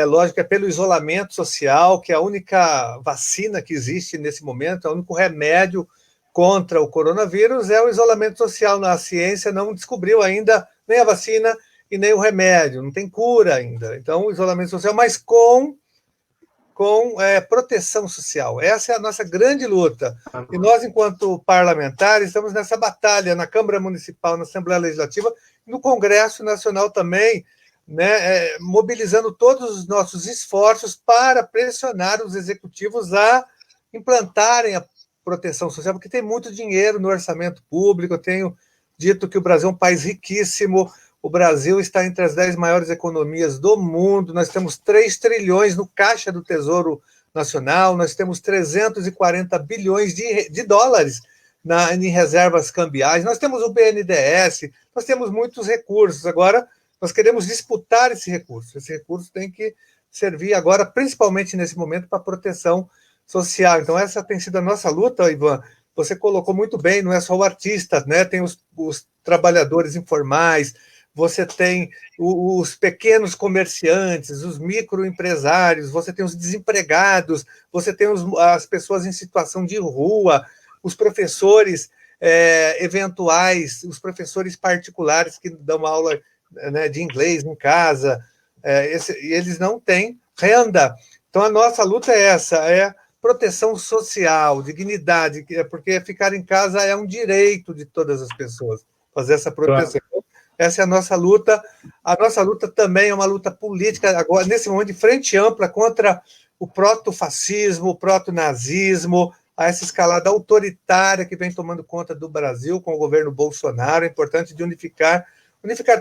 lógico, é pelo isolamento social, que é a única vacina que existe nesse momento, é o único remédio contra o coronavírus, é o isolamento social. A ciência não descobriu ainda nem a vacina e nem o remédio, não tem cura ainda. Então, o isolamento social, mas com proteção social. Essa é a nossa grande luta. E nós, enquanto parlamentares, estamos nessa batalha na Câmara Municipal, na Assembleia Legislativa, no Congresso Nacional também, né, mobilizando todos os nossos esforços para pressionar os executivos a implantarem a proteção social, porque tem muito dinheiro no orçamento público. Eu tenho dito que o Brasil é um país riquíssimo, o Brasil está entre as 10 maiores economias do mundo, nós temos 3 trilhões no caixa do Tesouro Nacional, nós temos 340 bilhões de dólares em reservas cambiais, nós temos o BNDES, nós temos muitos recursos. Agora, nós queremos disputar esse recurso tem que servir agora, principalmente nesse momento, para proteção social. Então, essa tem sido a nossa luta, Ivan. Você colocou muito bem, não é só o artista, né? Tem os trabalhadores informais, você tem os pequenos comerciantes, os microempresários, você tem os desempregados, você tem as pessoas em situação de rua, os professores eventuais, os professores particulares que dão aula, né, de inglês em casa, e eles não têm renda. Então, a nossa luta é essa, proteção social, dignidade, porque ficar em casa é um direito de todas as pessoas, fazer essa proteção. Claro. Essa é a nossa luta. A nossa luta também é uma luta política, agora, nesse momento, de frente ampla contra o protofascismo, o protonazismo, a essa escalada autoritária que vem tomando conta do Brasil com o governo Bolsonaro. É importante de unificar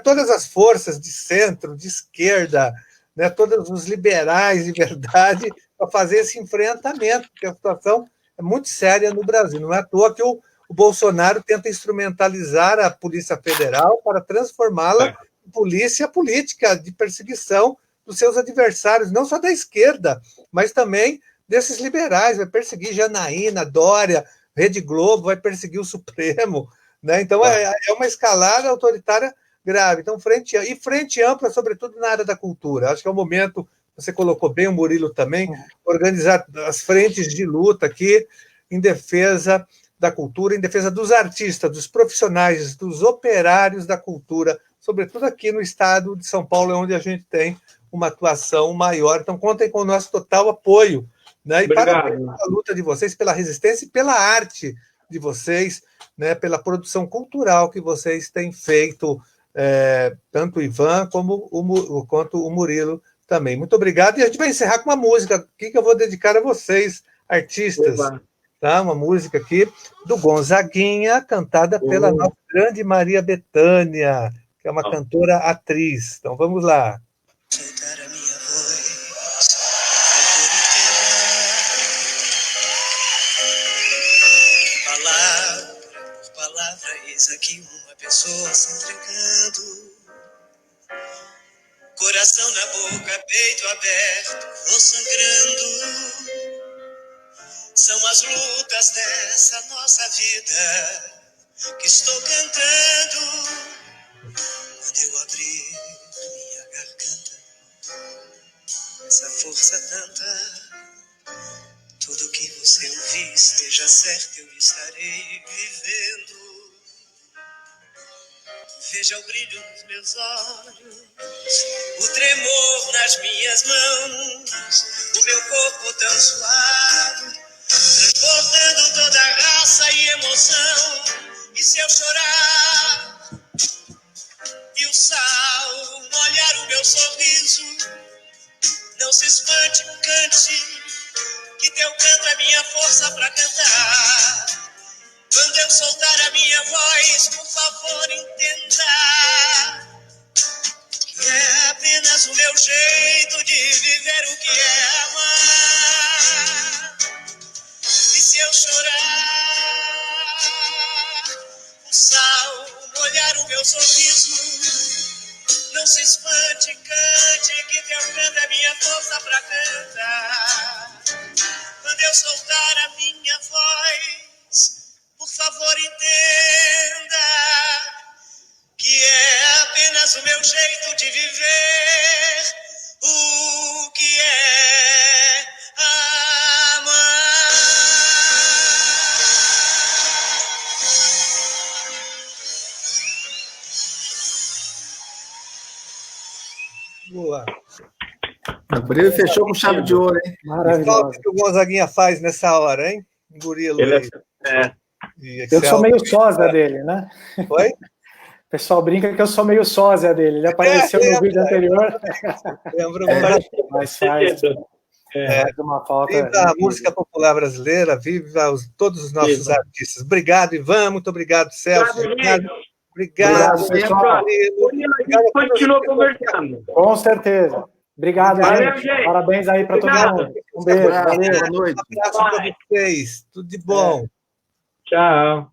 todas as forças de centro, de esquerda, né, todos os liberais de verdade, para fazer esse enfrentamento, porque a situação é muito séria no Brasil. Não é à toa que o Bolsonaro tenta instrumentalizar a Polícia Federal para transformá-la em polícia política de perseguição dos seus adversários, não só da esquerda, mas também desses liberais. Vai perseguir Janaína, Dória, Rede Globo, vai perseguir o Supremo, né? Então, é uma escalada autoritária grave. Então, frente ampla, sobretudo na área da cultura. Acho que é o momento, você colocou bem, o Murilo também, organizar as frentes de luta aqui em defesa da cultura, em defesa dos artistas, dos profissionais, dos operários da cultura, sobretudo aqui no estado de São Paulo, onde a gente tem uma atuação maior. Então, contem com o nosso total apoio, né? E parabéns pela luta de vocês, pela resistência e pela arte de vocês, né? Pela produção cultural que vocês têm feito, tanto o Ivan quanto o Murilo também. Muito obrigado. E a gente vai encerrar com uma música aqui que eu vou dedicar a vocês, artistas. tá? Uma música aqui do Gonzaguinha, cantada pela nossa grande Maria Bethânia, que é uma cantora atriz. Então, vamos lá. Soltar a minha voz, palavra por palavra, eis aqui uma pessoa se entregando. Coração na boca, peito aberto, vou sangrando. São as lutas dessa nossa vida que estou cantando. Quando eu abrir minha garganta, essa força tanta, tudo que você ouvir, esteja certo, eu estarei vivendo. Veja o brilho nos meus olhos, o tremor nas minhas mãos, o meu corpo tão suado, transportando toda a raça e emoção. E se eu chorar e o sal molhar o meu sorriso, não se espante, cante, que teu canto é minha força pra cantar. Quando eu soltar a minha voz, por favor, entenda que é apenas o meu jeito de viver o que é amar. E se eu chorar, o sal molhar o meu sorriso, não se espante, cante, que teu canto é minha força pra cantar. Quando eu soltar a minha voz, por favor, entenda que é apenas o meu jeito de viver o que é amar. Boa. Abriu e fechou com chave de ouro, hein? Maravilhoso. O que o Gonzaguinha faz nessa hora, hein? Engurilo aí. Eu sou meio sósia dele, né? Oi? O pessoal brinca que eu sou meio sósia dele. Ele apareceu no vídeo anterior. Lembro mas faz uma falta. Viva a música popular brasileira, viva todos os nossos artistas. Obrigado, Ivan. Muito obrigado, Celso. Obrigado, pessoal. Continua conversando. Com certeza. Obrigado, gente. Parabéns aí para todo mundo. Um beijo. Boa noite. Um abraço para vocês. Tudo de bom. Tchau.